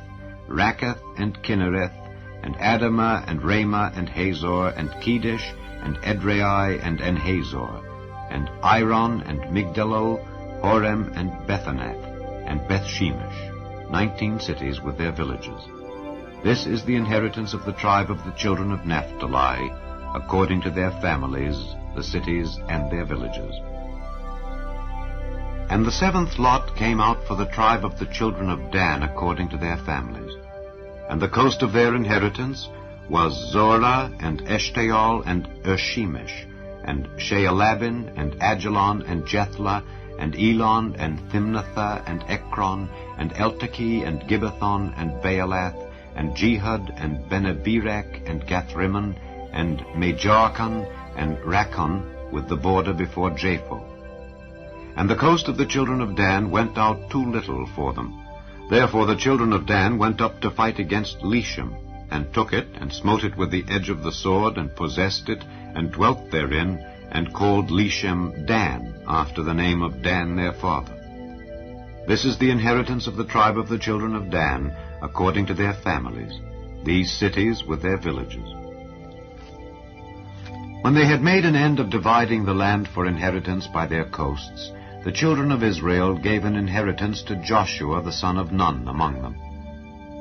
Rakkath, and Kinnereth, and Adamah, and Ramah, and Hazor, and Kedesh, and Edrei, and Enhazor, and Iron, and Migdalo, Horem, and Bethanath, and Bethshemesh, 19 cities with their villages. This is the inheritance of the tribe of the children of Naphtali, according to their families, the cities and their villages. And the seventh lot came out for the tribe of the children of Dan, according to their families. And the coast of their inheritance was Zorah, and Eshtaol, and Ershemesh, and Shaalabin, and Ajalon, and Jethla, and Elon, and Thimnathah, and Ekron, and Eltekeh, and Gibbethon, and Baalath, and Jehud, and Beneberek, and Gathrimmon, and Majarkon, and Rakkon, with the border before Japho. And the coast of the children of Dan went out too little for them. Therefore the children of Dan went up to fight against Leshem, and took it, and smote it with the edge of the sword, and possessed it, and dwelt therein, and called Leshem Dan, after the name of Dan their father. This is the inheritance of the tribe of the children of Dan, according to their families, these cities with their villages. When they had made an end of dividing the land for inheritance by their coasts, the children of Israel gave an inheritance to Joshua the son of Nun among them.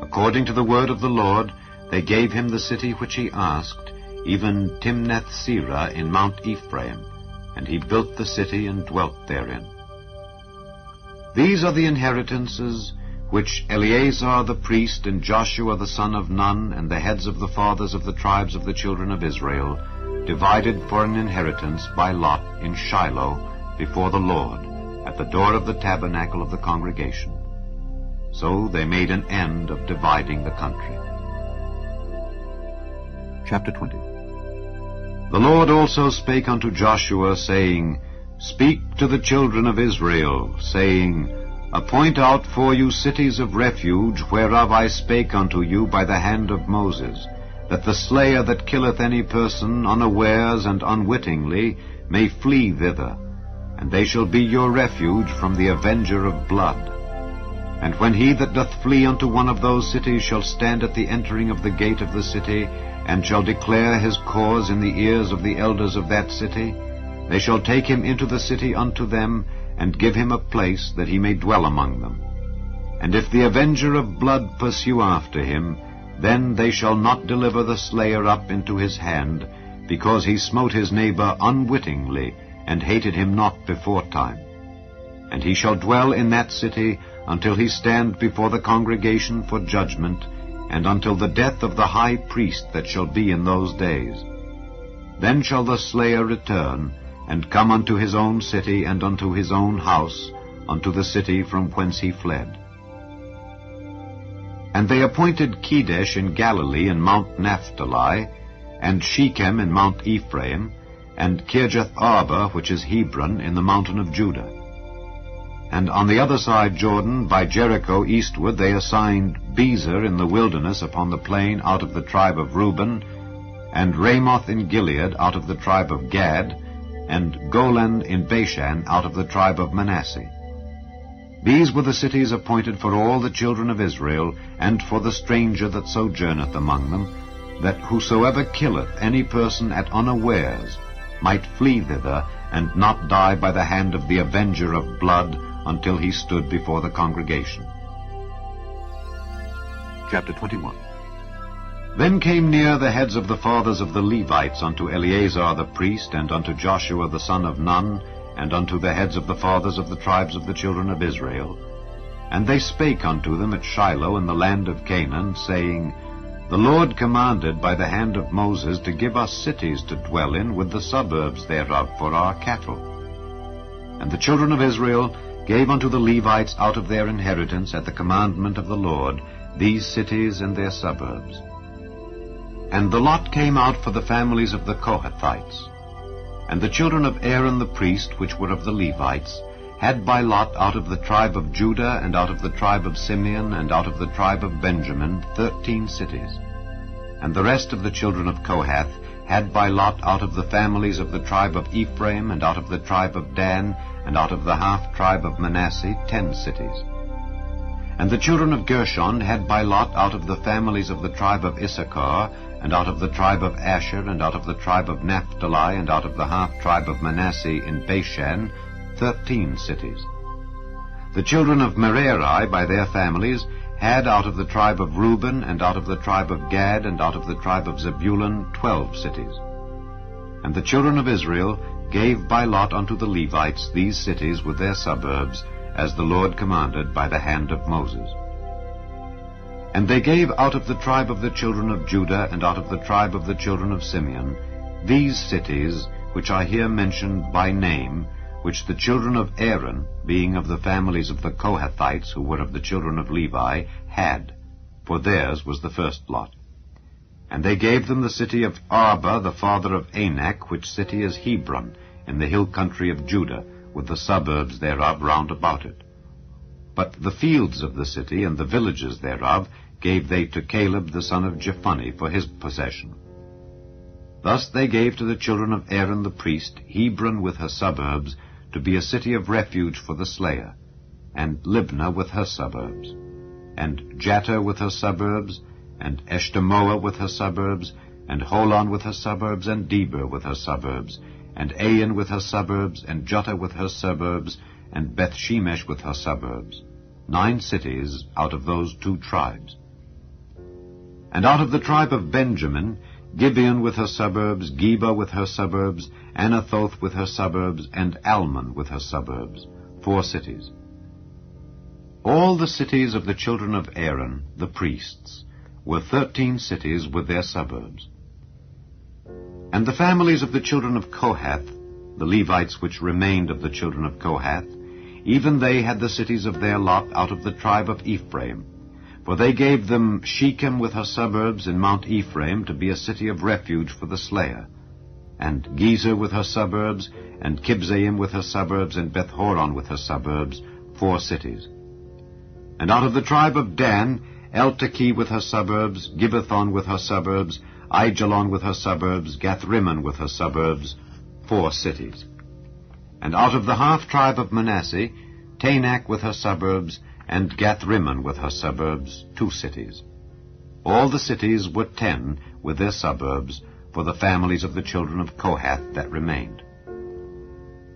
According to the word of the Lord, they gave him the city which he asked, even Timnath-Serah in Mount Ephraim, and he built the city and dwelt therein. These are the inheritances which Eleazar the priest and Joshua the son of Nun and the heads of the fathers of the tribes of the children of Israel divided for an inheritance by lot in Shiloh before the Lord, at the door of the tabernacle of the congregation. So they made an end of dividing the country. Chapter 20. The Lord also spake unto Joshua, saying, Speak to the children of Israel, saying, Appoint out for you cities of refuge, whereof I spake unto you by the hand of Moses, that the slayer that killeth any person unawares and unwittingly may flee thither, and they shall be your refuge from the avenger of blood. And when he that doth flee unto one of those cities shall stand at the entering of the gate of the city, and shall declare his cause in the ears of the elders of that city, they shall take him into the city unto them, and give him a place that he may dwell among them. And if the avenger of blood pursue after him, then they shall not deliver the slayer up into his hand, because he smote his neighbor unwittingly, and hated him not beforetime. And he shall dwell in that city until he stand before the congregation for judgment, and until the death of the high priest that shall be in those days. Then shall the slayer return, and come unto his own city and unto his own house, unto the city from whence he fled. And they appointed Kedesh in Galilee in Mount Naphtali, and Shechem in Mount Ephraim, and Kirjath-arba, which is Hebron, in the mountain of Judah. And on the other side Jordan, by Jericho eastward, they assigned Bezer in the wilderness upon the plain out of the tribe of Reuben, and Ramoth in Gilead out of the tribe of Gad, and Golan in Bashan out of the tribe of Manasseh. These were the cities appointed for all the children of Israel, and for the stranger that sojourneth among them, that whosoever killeth any person at unawares might flee thither, and not die by the hand of the avenger of blood, until he stood before the congregation. Chapter 21. Then came near the heads of the fathers of the Levites unto Eleazar the priest, and unto Joshua the son of Nun, and unto the heads of the fathers of the tribes of the children of Israel. And they spake unto them at Shiloh in the land of Canaan, saying, The Lord commanded by the hand of Moses to give us cities to dwell in, with the suburbs thereof for our cattle. And the children of Israel gave unto the Levites out of their inheritance at the commandment of the Lord these cities and their suburbs. And the lot came out for the families of the Kohathites. And the children of Aaron the priest, which were of the Levites, had by lot out of the tribe of Judah, and out of the tribe of Simeon, and out of the tribe of Benjamin, 13 cities. And the rest of the children of Kohath had by lot out of the families of the tribe of Ephraim, and out of the tribe of Dan, and out of the half-tribe of Manasseh, 10 cities. And the children of Gershon had by lot out of the families of the tribe of Issachar, and out of the tribe of Asher, and out of the tribe of Naphtali, and out of the half-tribe of Manasseh in Bashan, 13 cities. The children of Merari by their families had out of the tribe of Reuben, and out of the tribe of Gad, and out of the tribe of Zebulun, 12 cities. And the children of Israel gave by lot unto the Levites these cities with their suburbs, as the Lord commanded by the hand of Moses. And they gave out of the tribe of the children of Judah, and out of the tribe of the children of Simeon, these cities, which are here mentioned by name, which the children of Aaron, being of the families of the Kohathites, who were of the children of Levi, had, for theirs was the first lot. And they gave them the city of Arba, the father of Anak, which city is Hebron, in the hill country of Judah, with the suburbs thereof round about it. But the fields of the city and the villages thereof gave they to Caleb the son of Jephunneh for his possession. Thus they gave to the children of Aaron the priest Hebron with her suburbs, to be a city of refuge for the slayer, and Libnah with her suburbs, and Jatter with her suburbs, and Eshtemoa with her suburbs, and Holon with her suburbs, and Debir with her suburbs, and Ain with her suburbs, and Juttah with her suburbs, and Beth-shemesh with her suburbs, 9 cities out of those 2 tribes. And out of the tribe of Benjamin, Gibeon with her suburbs, Geba with her suburbs, Anathoth with her suburbs, and Almon with her suburbs, 4 cities. All the cities of the children of Aaron, the priests, were 13 cities with their suburbs. And the families of the children of Kohath, the Levites which remained of the children of Kohath, even they had the cities of their lot out of the tribe of Ephraim. For they gave them Shechem with her suburbs in Mount Ephraim, to be a city of refuge for the slayer, and Gezer with her suburbs, and Kibzaim with her suburbs, and Beth-horon with her suburbs, 4 cities. And out of the tribe of Dan, Eltekeh with her suburbs, Gibbethon with her suburbs, Aijalon with her suburbs, Gathrimmon with her suburbs, 4 cities. And out of the half-tribe of Manasseh, Taanach with her suburbs, and Gathrimmon with her suburbs, 2 cities. All the cities were 10 with their suburbs, for the families of the children of Kohath that remained.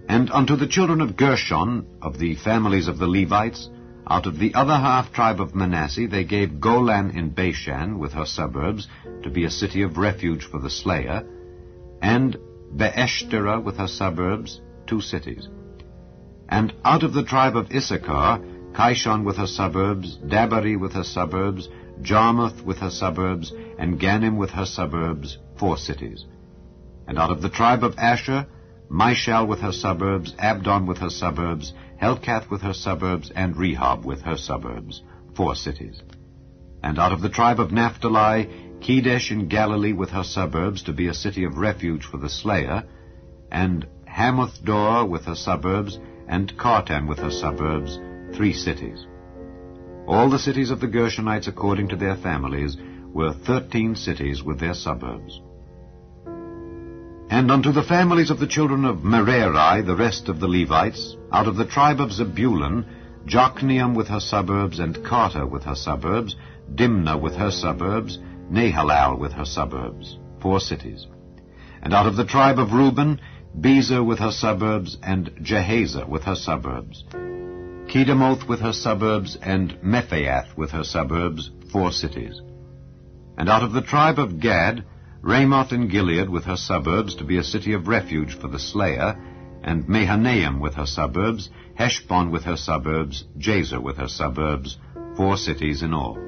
And unto the children of Gershon, of the families of the Levites, out of the other half-tribe of Manasseh, they gave Golan in Bashan with her suburbs, to be a city of refuge for the slayer, and Beeshtera with her suburbs, 2 cities. And out of the tribe of Issachar, Kishon with her suburbs, Dabari with her suburbs, Jarmuth with her suburbs, and Ganim with her suburbs, 4 cities. And out of the tribe of Asher, Mishal with her suburbs, Abdon with her suburbs, Helkath with her suburbs, and Rehob with her suburbs, 4 cities. And out of the tribe of Naphtali, Kedesh in Galilee with her suburbs, to be a city of refuge for the slayer, and Hamoth-dor with her suburbs, and Kartan with her suburbs, 3 cities. All the cities of the Gershonites according to their families were 13 cities with their suburbs. And unto the families of the children of Merari, the rest of the Levites, out of the tribe of Zebulun, Jokneam with her suburbs, and Carter with her suburbs, Dimnah with her suburbs, Nahalal with her suburbs, 4 cities. And out of the tribe of Reuben, Bezer with her suburbs, and Jehazer with her suburbs, Kedemoth with her suburbs, and Mephaath with her suburbs, 4 cities. And out of the tribe of Gad, Ramoth in Gilead with her suburbs, to be a city of refuge for the slayer, and Mahanaim with her suburbs, Heshbon with her suburbs, Jazer with her suburbs, 4 cities in all.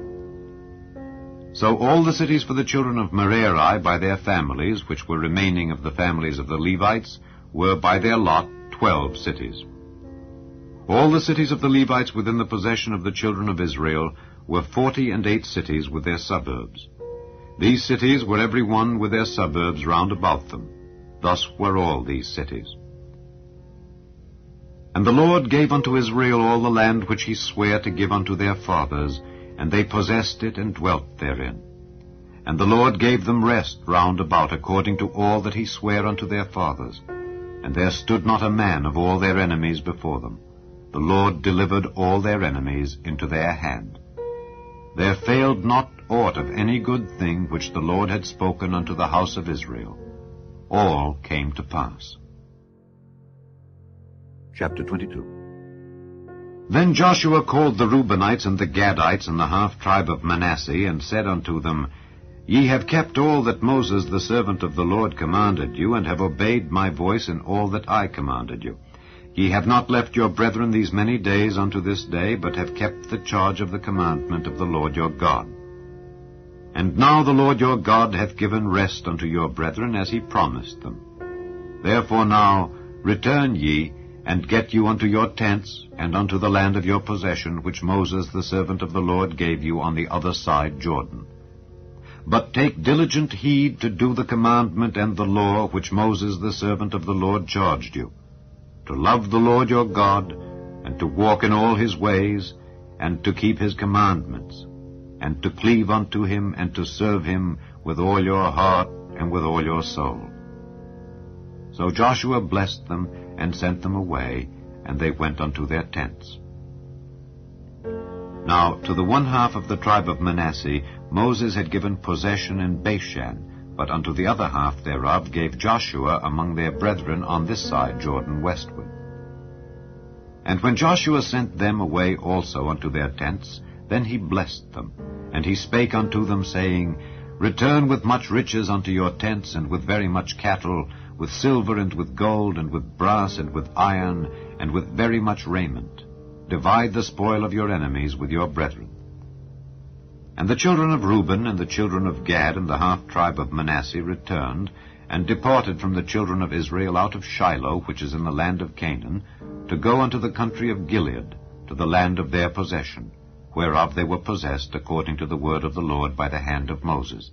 So all the cities for the children of Merari by their families, which were remaining of the families of the Levites, were by their lot 12 cities. All the cities of the Levites within the possession of the children of Israel were 48 cities with their suburbs. These cities were every one with their suburbs round about them. Thus were all these cities. And the Lord gave unto Israel all the land which he sware to give unto their fathers, and they possessed it and dwelt therein. And the Lord gave them rest round about according to all that he sware unto their fathers. And there stood not a man of all their enemies before them. The Lord delivered all their enemies into their hand. There failed not aught of any good thing which the Lord had spoken unto the house of Israel. All came to pass. Chapter 22. Then Joshua called the Reubenites and the Gadites and the half-tribe of Manasseh, and said unto them, Ye have kept all that Moses the servant of the Lord commanded you, and have obeyed my voice in all that I commanded you. Ye have not left your brethren these many days unto this day, but have kept the charge of the commandment of the Lord your God. And now the Lord your God hath given rest unto your brethren, as he promised them. Therefore now return ye, and get you unto your tents, and unto the land of your possession, which Moses the servant of the Lord gave you on the other side Jordan. But take diligent heed to do the commandment and the law which Moses the servant of the Lord charged you, to love the Lord your God, and to walk in all his ways, and to keep his commandments, and to cleave unto him, and to serve him with all your heart and with all your soul. So Joshua blessed them, and sent them away, and they went unto their tents. Now to the one half of the tribe of Manasseh Moses had given possession in Bashan, but unto the other half thereof gave Joshua among their brethren on this side Jordan westward. And when Joshua sent them away also unto their tents, then he blessed them, and he spake unto them, saying, Return with much riches unto your tents, and with very much cattle, with silver, and with gold, and with brass, and with iron, and with very much raiment. Divide the spoil of your enemies with your brethren. And the children of Reuben and the children of Gad and the half-tribe of Manasseh returned, and departed from the children of Israel out of Shiloh, which is in the land of Canaan, to go unto the country of Gilead, to the land of their possession, whereof they were possessed according to the word of the Lord by the hand of Moses.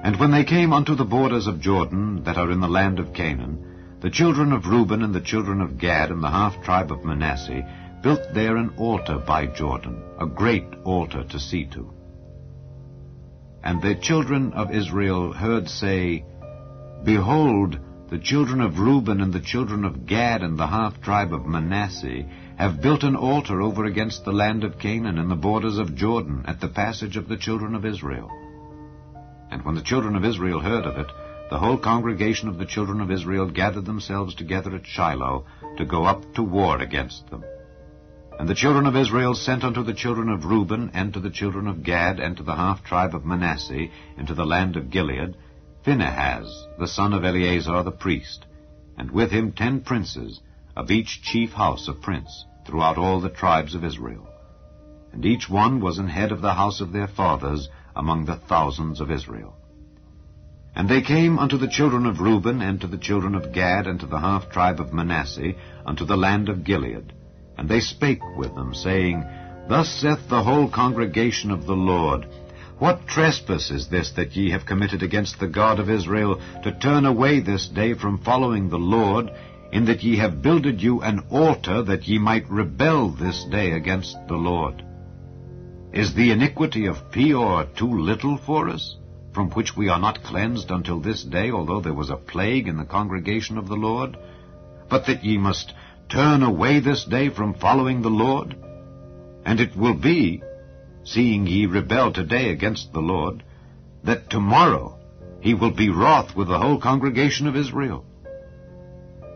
And when they came unto the borders of Jordan, that are in the land of Canaan, the children of Reuben and the children of Gad and the half-tribe of Manasseh built there an altar by Jordan, a great altar to see to. And the children of Israel heard say, Behold, the children of Reuben and the children of Gad and the half-tribe of Manasseh have built an altar over against the land of Canaan in the borders of Jordan, at the passage of the children of Israel. And when the children of Israel heard of it, the whole congregation of the children of Israel gathered themselves together at Shiloh to go up to war against them. And the children of Israel sent unto the children of Reuben, and to the children of Gad, and to the half-tribe of Manasseh, into the land of Gilead, Phinehas, the son of Eleazar the priest, and with him 10 princes, of each chief house a prince, throughout all the tribes of Israel. And each one was an head of the house of their fathers among the thousands of Israel. And they came unto the children of Reuben, and to the children of Gad, and to the half tribe of Manasseh, unto the land of Gilead. And they spake with them, saying, Thus saith the whole congregation of the Lord, What trespass is this that ye have committed against the God of Israel, to turn away this day from following the Lord, in that ye have builded you an altar, that ye might rebel this day against the Lord? Is the iniquity of Peor too little for us, from which we are not cleansed until this day, although there was a plague in the congregation of the Lord? But that ye must turn away this day from following the Lord? And it will be, seeing ye rebel today against the Lord, that tomorrow he will be wroth with the whole congregation of Israel.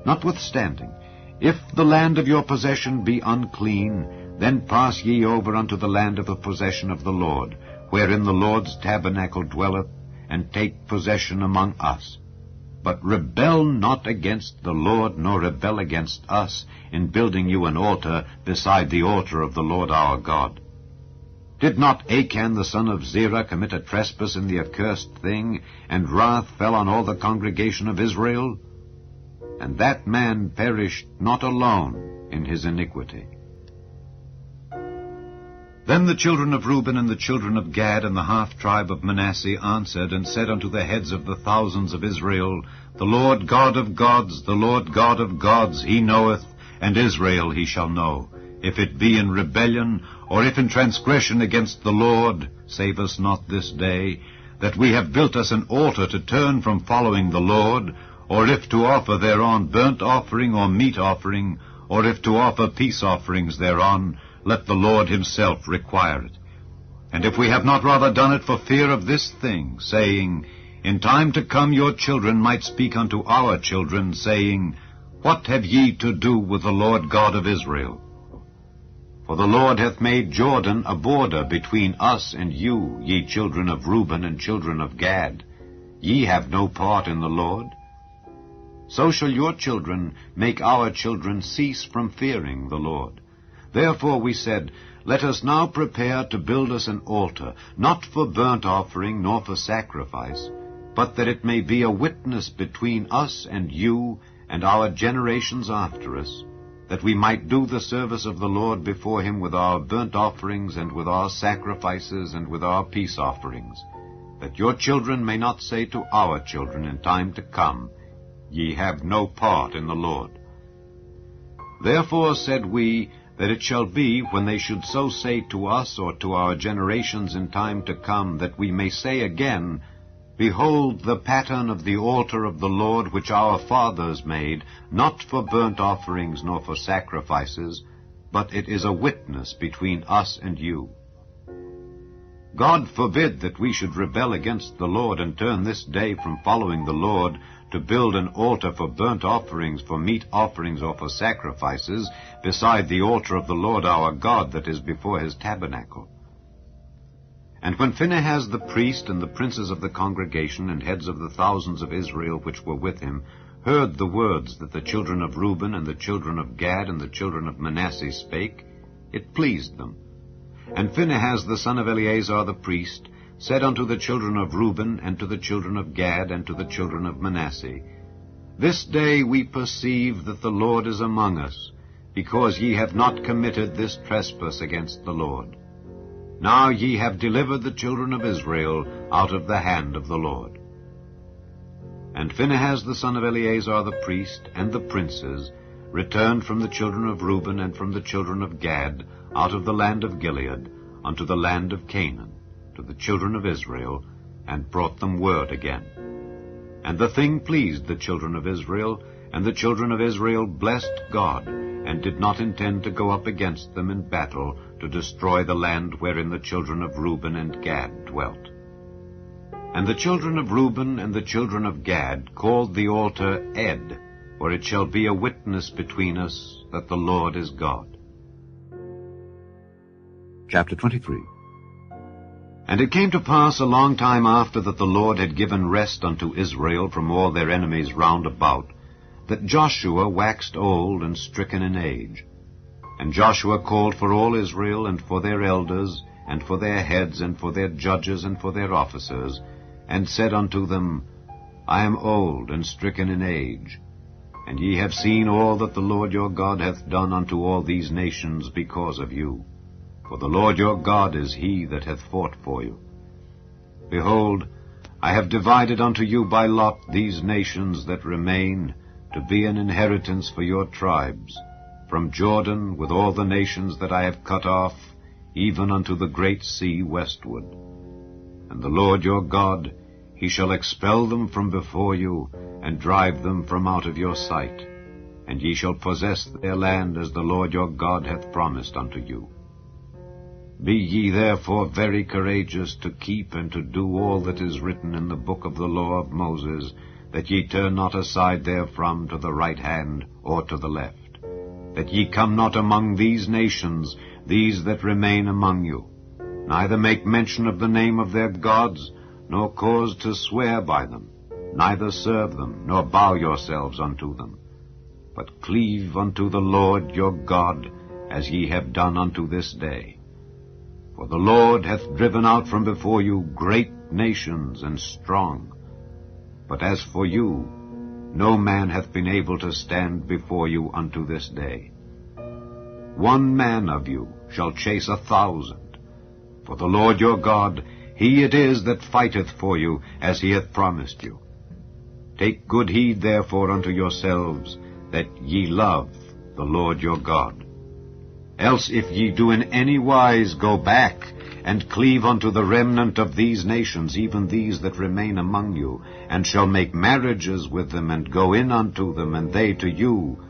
Notwithstanding, if the land of your possession be unclean, then pass ye over unto the land of the possession of the Lord, wherein the Lord's tabernacle dwelleth, and take possession among us. But rebel not against the Lord, nor rebel against us, in building you an altar beside the altar of the Lord our God. Did not Achan the son of Zerah commit a trespass in the accursed thing, and wrath fell on all the congregation of Israel? And that man perished not alone in his iniquity. Then the children of Reuben and the children of Gad and the half tribe of Manasseh answered and said unto the heads of the thousands of Israel, The Lord God of gods, the Lord God of gods, he knoweth, and Israel he shall know. If it be in rebellion, or if in transgression against the Lord, save us not this day, that we have built us an altar to turn from following the Lord, or if to offer thereon burnt offering or meat offering, or if to offer peace offerings thereon, let the Lord himself require it. And if we have not rather done it for fear of this thing, saying, In time to come your children might speak unto our children, saying, What have ye to do with the Lord God of Israel? For the Lord hath made Jordan a border between us and you, ye children of Reuben and children of Gad. Ye have no part in the Lord. So shall your children make our children cease from fearing the Lord. Therefore we said, Let us now prepare to build us an altar, not for burnt offering nor for sacrifice, but that it may be a witness between us and you and our generations after us, that we might do the service of the Lord before him with our burnt offerings and with our sacrifices and with our peace offerings, that your children may not say to our children in time to come, Ye have no part in the Lord. Therefore said we, that it shall be, when they should so say to us or to our generations in time to come, that we may say again, Behold the pattern of the altar of the Lord which our fathers made, not for burnt offerings nor for sacrifices, but it is a witness between us and you. God forbid that we should rebel against the Lord and turn this day from following the Lord, to build an altar for burnt offerings, for meat offerings, or for sacrifices, beside the altar of the Lord our God that is before his tabernacle. And when Phinehas the priest and the princes of the congregation and heads of the thousands of Israel which were with him heard the words that the children of Reuben and the children of Gad and the children of Manasseh spake, it pleased them. And Phinehas the son of Eleazar the priest said unto the children of Reuben, and to the children of Gad, and to the children of Manasseh, This day we perceive that the Lord is among us, because ye have not committed this trespass against the Lord. Now ye have delivered the children of Israel out of the hand of the Lord. And Phinehas the son of Eleazar the priest, and the princes, returned from the children of Reuben and from the children of Gad, out of the land of Gilead, unto the land of Canaan, to the children of Israel, and brought them word again. And the thing pleased the children of Israel, and the children of Israel blessed God, and did not intend to go up against them in battle, to destroy the land wherein the children of Reuben and Gad dwelt. And the children of Reuben and the children of Gad called the altar Ed, for it shall be a witness between us that the Lord is God. Chapter 23. And it came to pass a long time after that the Lord had given rest unto Israel from all their enemies round about, that Joshua waxed old and stricken in age. And Joshua called for all Israel, and for their elders, and for their heads, and for their judges, and for their officers, and said unto them, I am old and stricken in age, and ye have seen all that the Lord your God hath done unto all these nations because of you. For the Lord your God is he that hath fought for you. Behold, I have divided unto you by lot these nations that remain, to be an inheritance for your tribes, from Jordan with all the nations that I have cut off, even unto the great sea westward. And the Lord your God, he shall expel them from before you, and drive them from out of your sight. And ye shall possess their land as the Lord your God hath promised unto you. Be ye therefore very courageous to keep and to do all that is written in the book of the law of Moses, that ye turn not aside therefrom to the right hand or to the left, that ye come not among these nations, these that remain among you, neither make mention of the name of their gods, nor cause to swear by them, neither serve them, nor bow yourselves unto them, but cleave unto the Lord your God, as ye have done unto this day. For the Lord hath driven out from before you great nations and strong. But as for you, no man hath been able to stand before you unto this day. 1 man of you shall chase 1,000. For the Lord your God, he it is that fighteth for you, as he hath promised you. Take good heed therefore unto yourselves, that ye love the Lord your God. Else if ye do in any wise go back, and cleave unto the remnant of these nations, even these that remain among you, and shall make marriages with them, and go in unto them, and they to you,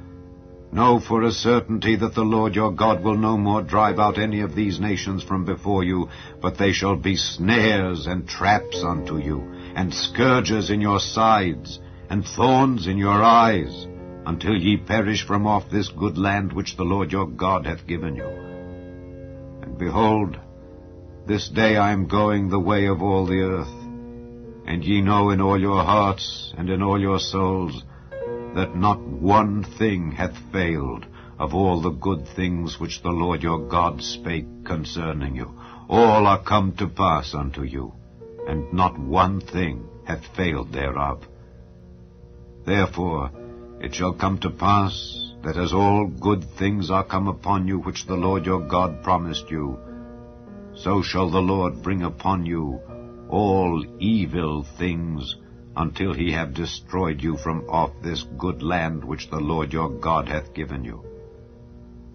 know for a certainty that the Lord your God will no more drive out any of these nations from before you, but they shall be snares and traps unto you, and scourges in your sides, and thorns in your eyes, until ye perish from off this good land which the Lord your God hath given you. And behold, this day I am going the way of all the earth, and ye know in all your hearts and in all your souls that not one thing hath failed of all the good things which the Lord your God spake concerning you. All are come to pass unto you, and not one thing hath failed thereof. Therefore it shall come to pass that as all good things are come upon you which the Lord your God promised you, so shall the Lord bring upon you all evil things, until he have destroyed you from off this good land which the Lord your God hath given you.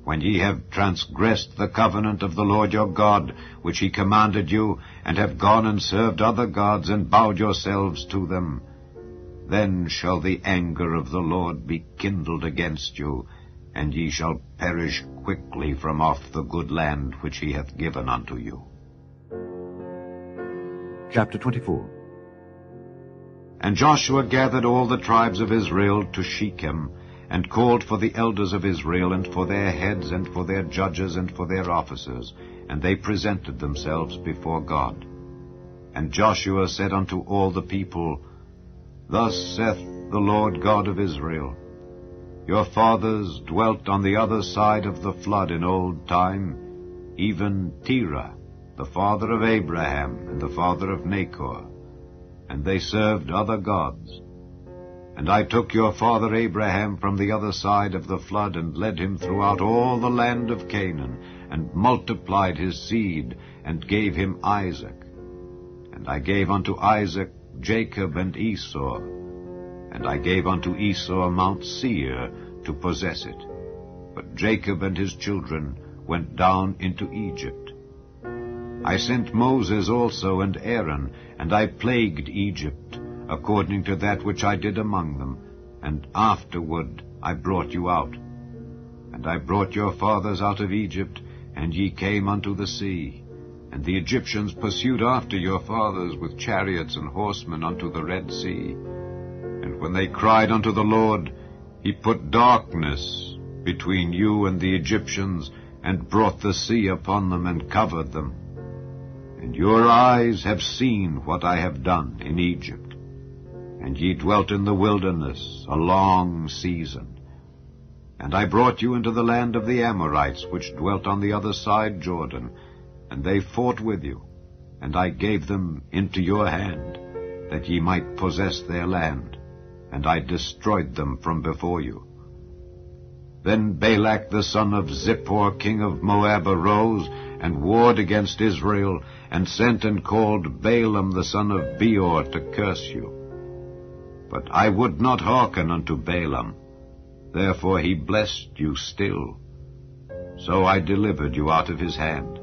When ye have transgressed the covenant of the Lord your God, which he commanded you, and have gone and served other gods, and bowed yourselves to them, then shall the anger of the Lord be kindled against you, and ye shall perish quickly from off the good land which he hath given unto you. Chapter 24. And Joshua gathered all the tribes of Israel to Shechem, and called for the elders of Israel, and for their heads, and for their judges, and for their officers, and they presented themselves before God. And Joshua said unto all the people, Thus saith the Lord God of Israel, Your fathers dwelt on the other side of the flood in old time, even Terah, the father of Abraham, and the father of Nachor, and they served other gods. And I took your father Abraham from the other side of the flood, and led him throughout all the land of Canaan, and multiplied his seed, and gave him Isaac. And I gave unto Isaac Jacob and Esau, and I gave unto Esau Mount Seir to possess it. But Jacob and his children went down into Egypt. I sent Moses also and Aaron, and I plagued Egypt, according to that which I did among them, and afterward I brought you out. And I brought your fathers out of Egypt, and ye came unto the sea. And the Egyptians pursued after your fathers with chariots and horsemen unto the Red Sea. And when they cried unto the Lord, he put darkness between you and the Egyptians, and brought the sea upon them, and covered them. And your eyes have seen what I have done in Egypt. and ye dwelt in the wilderness a long season. And I brought you into the land of the Amorites, which dwelt on the other side Jordan, and they fought with you, and I gave them into your hand, that ye might possess their land, and I destroyed them from before you. Then Balak the son of Zippor, king of Moab, arose, and warred against Israel, and sent and called Balaam the son of Beor to curse you. But I would not hearken unto Balaam, therefore he blessed you still. So I delivered you out of his hand.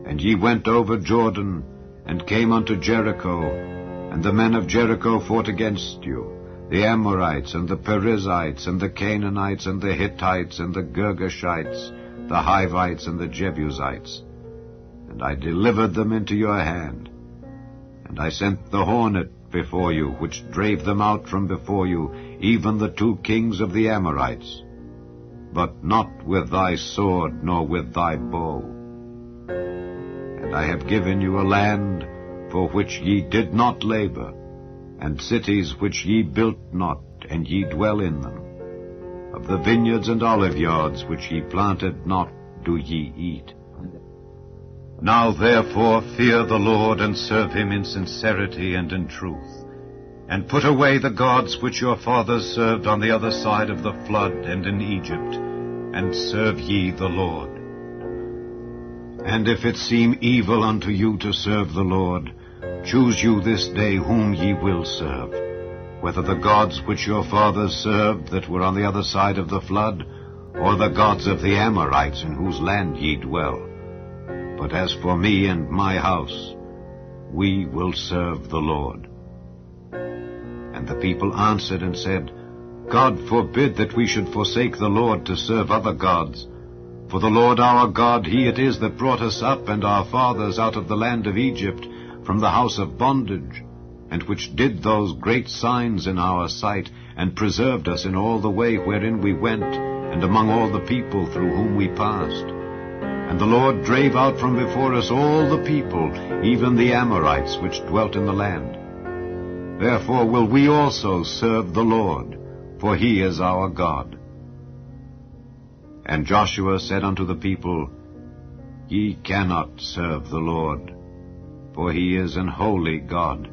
And ye went over Jordan, and came unto Jericho, and the men of Jericho fought against you, the Amorites, and the Perizzites, and the Canaanites, and the Hittites, and the Girgashites, the Hivites, and the Jebusites. And I delivered them into your hand. And I sent the hornet before you, which drave them out from before you, even the 2 kings of the Amorites, but not with thy sword, nor with thy bow. And I have given you a land for which ye did not labor, and cities which ye built not, and ye dwell in them. Of the vineyards and oliveyards which ye planted not do ye eat. Now therefore fear the Lord, and serve him in sincerity and in truth, and put away the gods which your fathers served on the other side of the flood and in Egypt, and serve ye the Lord. And if it seem evil unto you to serve the Lord, choose you this day whom ye will serve, whether the gods which your fathers served that were on the other side of the flood, or the gods of the Amorites in whose land ye dwell. But as for me and my house, we will serve the Lord. And the people answered and said, God forbid that we should forsake the Lord to serve other gods. For the Lord our God, he it is that brought us up and our fathers out of the land of Egypt, from the house of bondage, and which did those great signs in our sight, and preserved us in all the way wherein we went, and among all the people through whom we passed. And the Lord drave out from before us all the people, even the Amorites which dwelt in the land. Therefore will we also serve the Lord, for he is our God. And Joshua said unto the people, Ye cannot serve the Lord, for he is an holy God.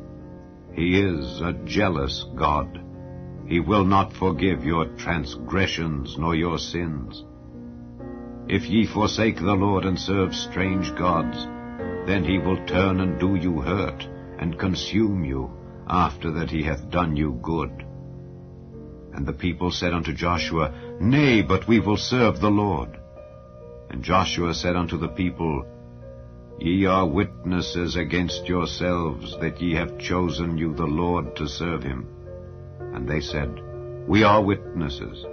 He is a jealous God. He will not forgive your transgressions nor your sins. If ye forsake the Lord and serve strange gods, then he will turn and do you hurt, and consume you, after that he hath done you good. And the people said unto Joshua, Nay, but we will serve the Lord. And Joshua said unto the people, Ye are witnesses against yourselves that ye have chosen you the Lord to serve him. And they said, We are witnesses.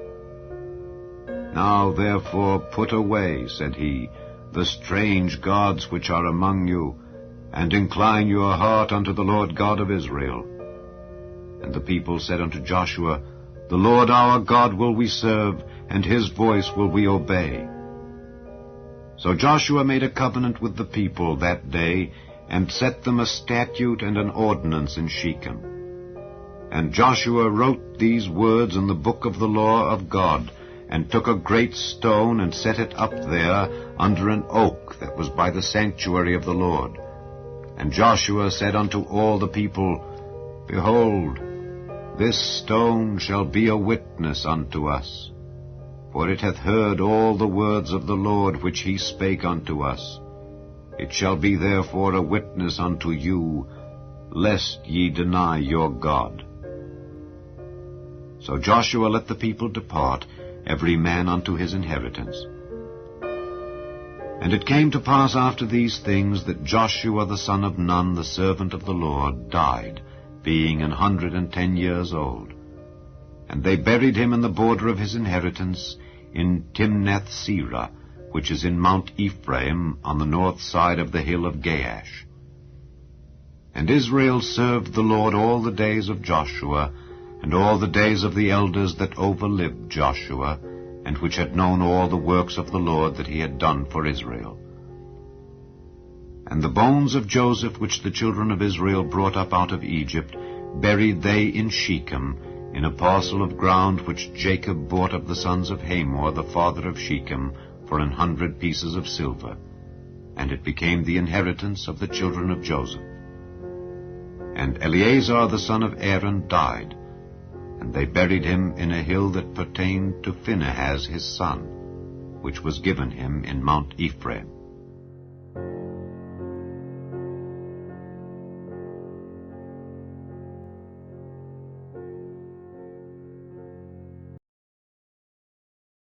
Now therefore put away, said he, the strange gods which are among you, and incline your heart unto the Lord God of Israel. And the people said unto Joshua, The Lord our God will we serve, and his voice will we obey. So Joshua made a covenant with the people that day, and set them a statute and an ordinance in Shechem. And Joshua wrote these words in the book of the law of God, and took a great stone, and set it up there under an oak that was by the sanctuary of the Lord. And Joshua said unto all the people, Behold, this stone shall be a witness unto us. For it hath heard all the words of the Lord which he spake unto us. It shall be therefore a witness unto you, lest ye deny your God. So Joshua let the people depart, every man unto his inheritance. And it came to pass after these things that Joshua the son of Nun, the servant of the Lord, died, being 110 years old. And they buried him in the border of his inheritance, in Timnath-Serah, which is in Mount Ephraim, on the north side of the hill of Gaash. And Israel served the Lord all the days of Joshua, and all the days of the elders that overlived Joshua, and which had known all the works of the Lord that he had done for Israel. And the bones of Joseph which the children of Israel brought up out of Egypt buried they in Shechem, in a parcel of ground which Jacob bought of the sons of Hamor, the father of Shechem, for 100 pieces of silver. And it became the inheritance of the children of Joseph. And Eleazar the son of Aaron died, and they buried him in a hill that pertained to Phinehas his son, which was given him in Mount Ephraim.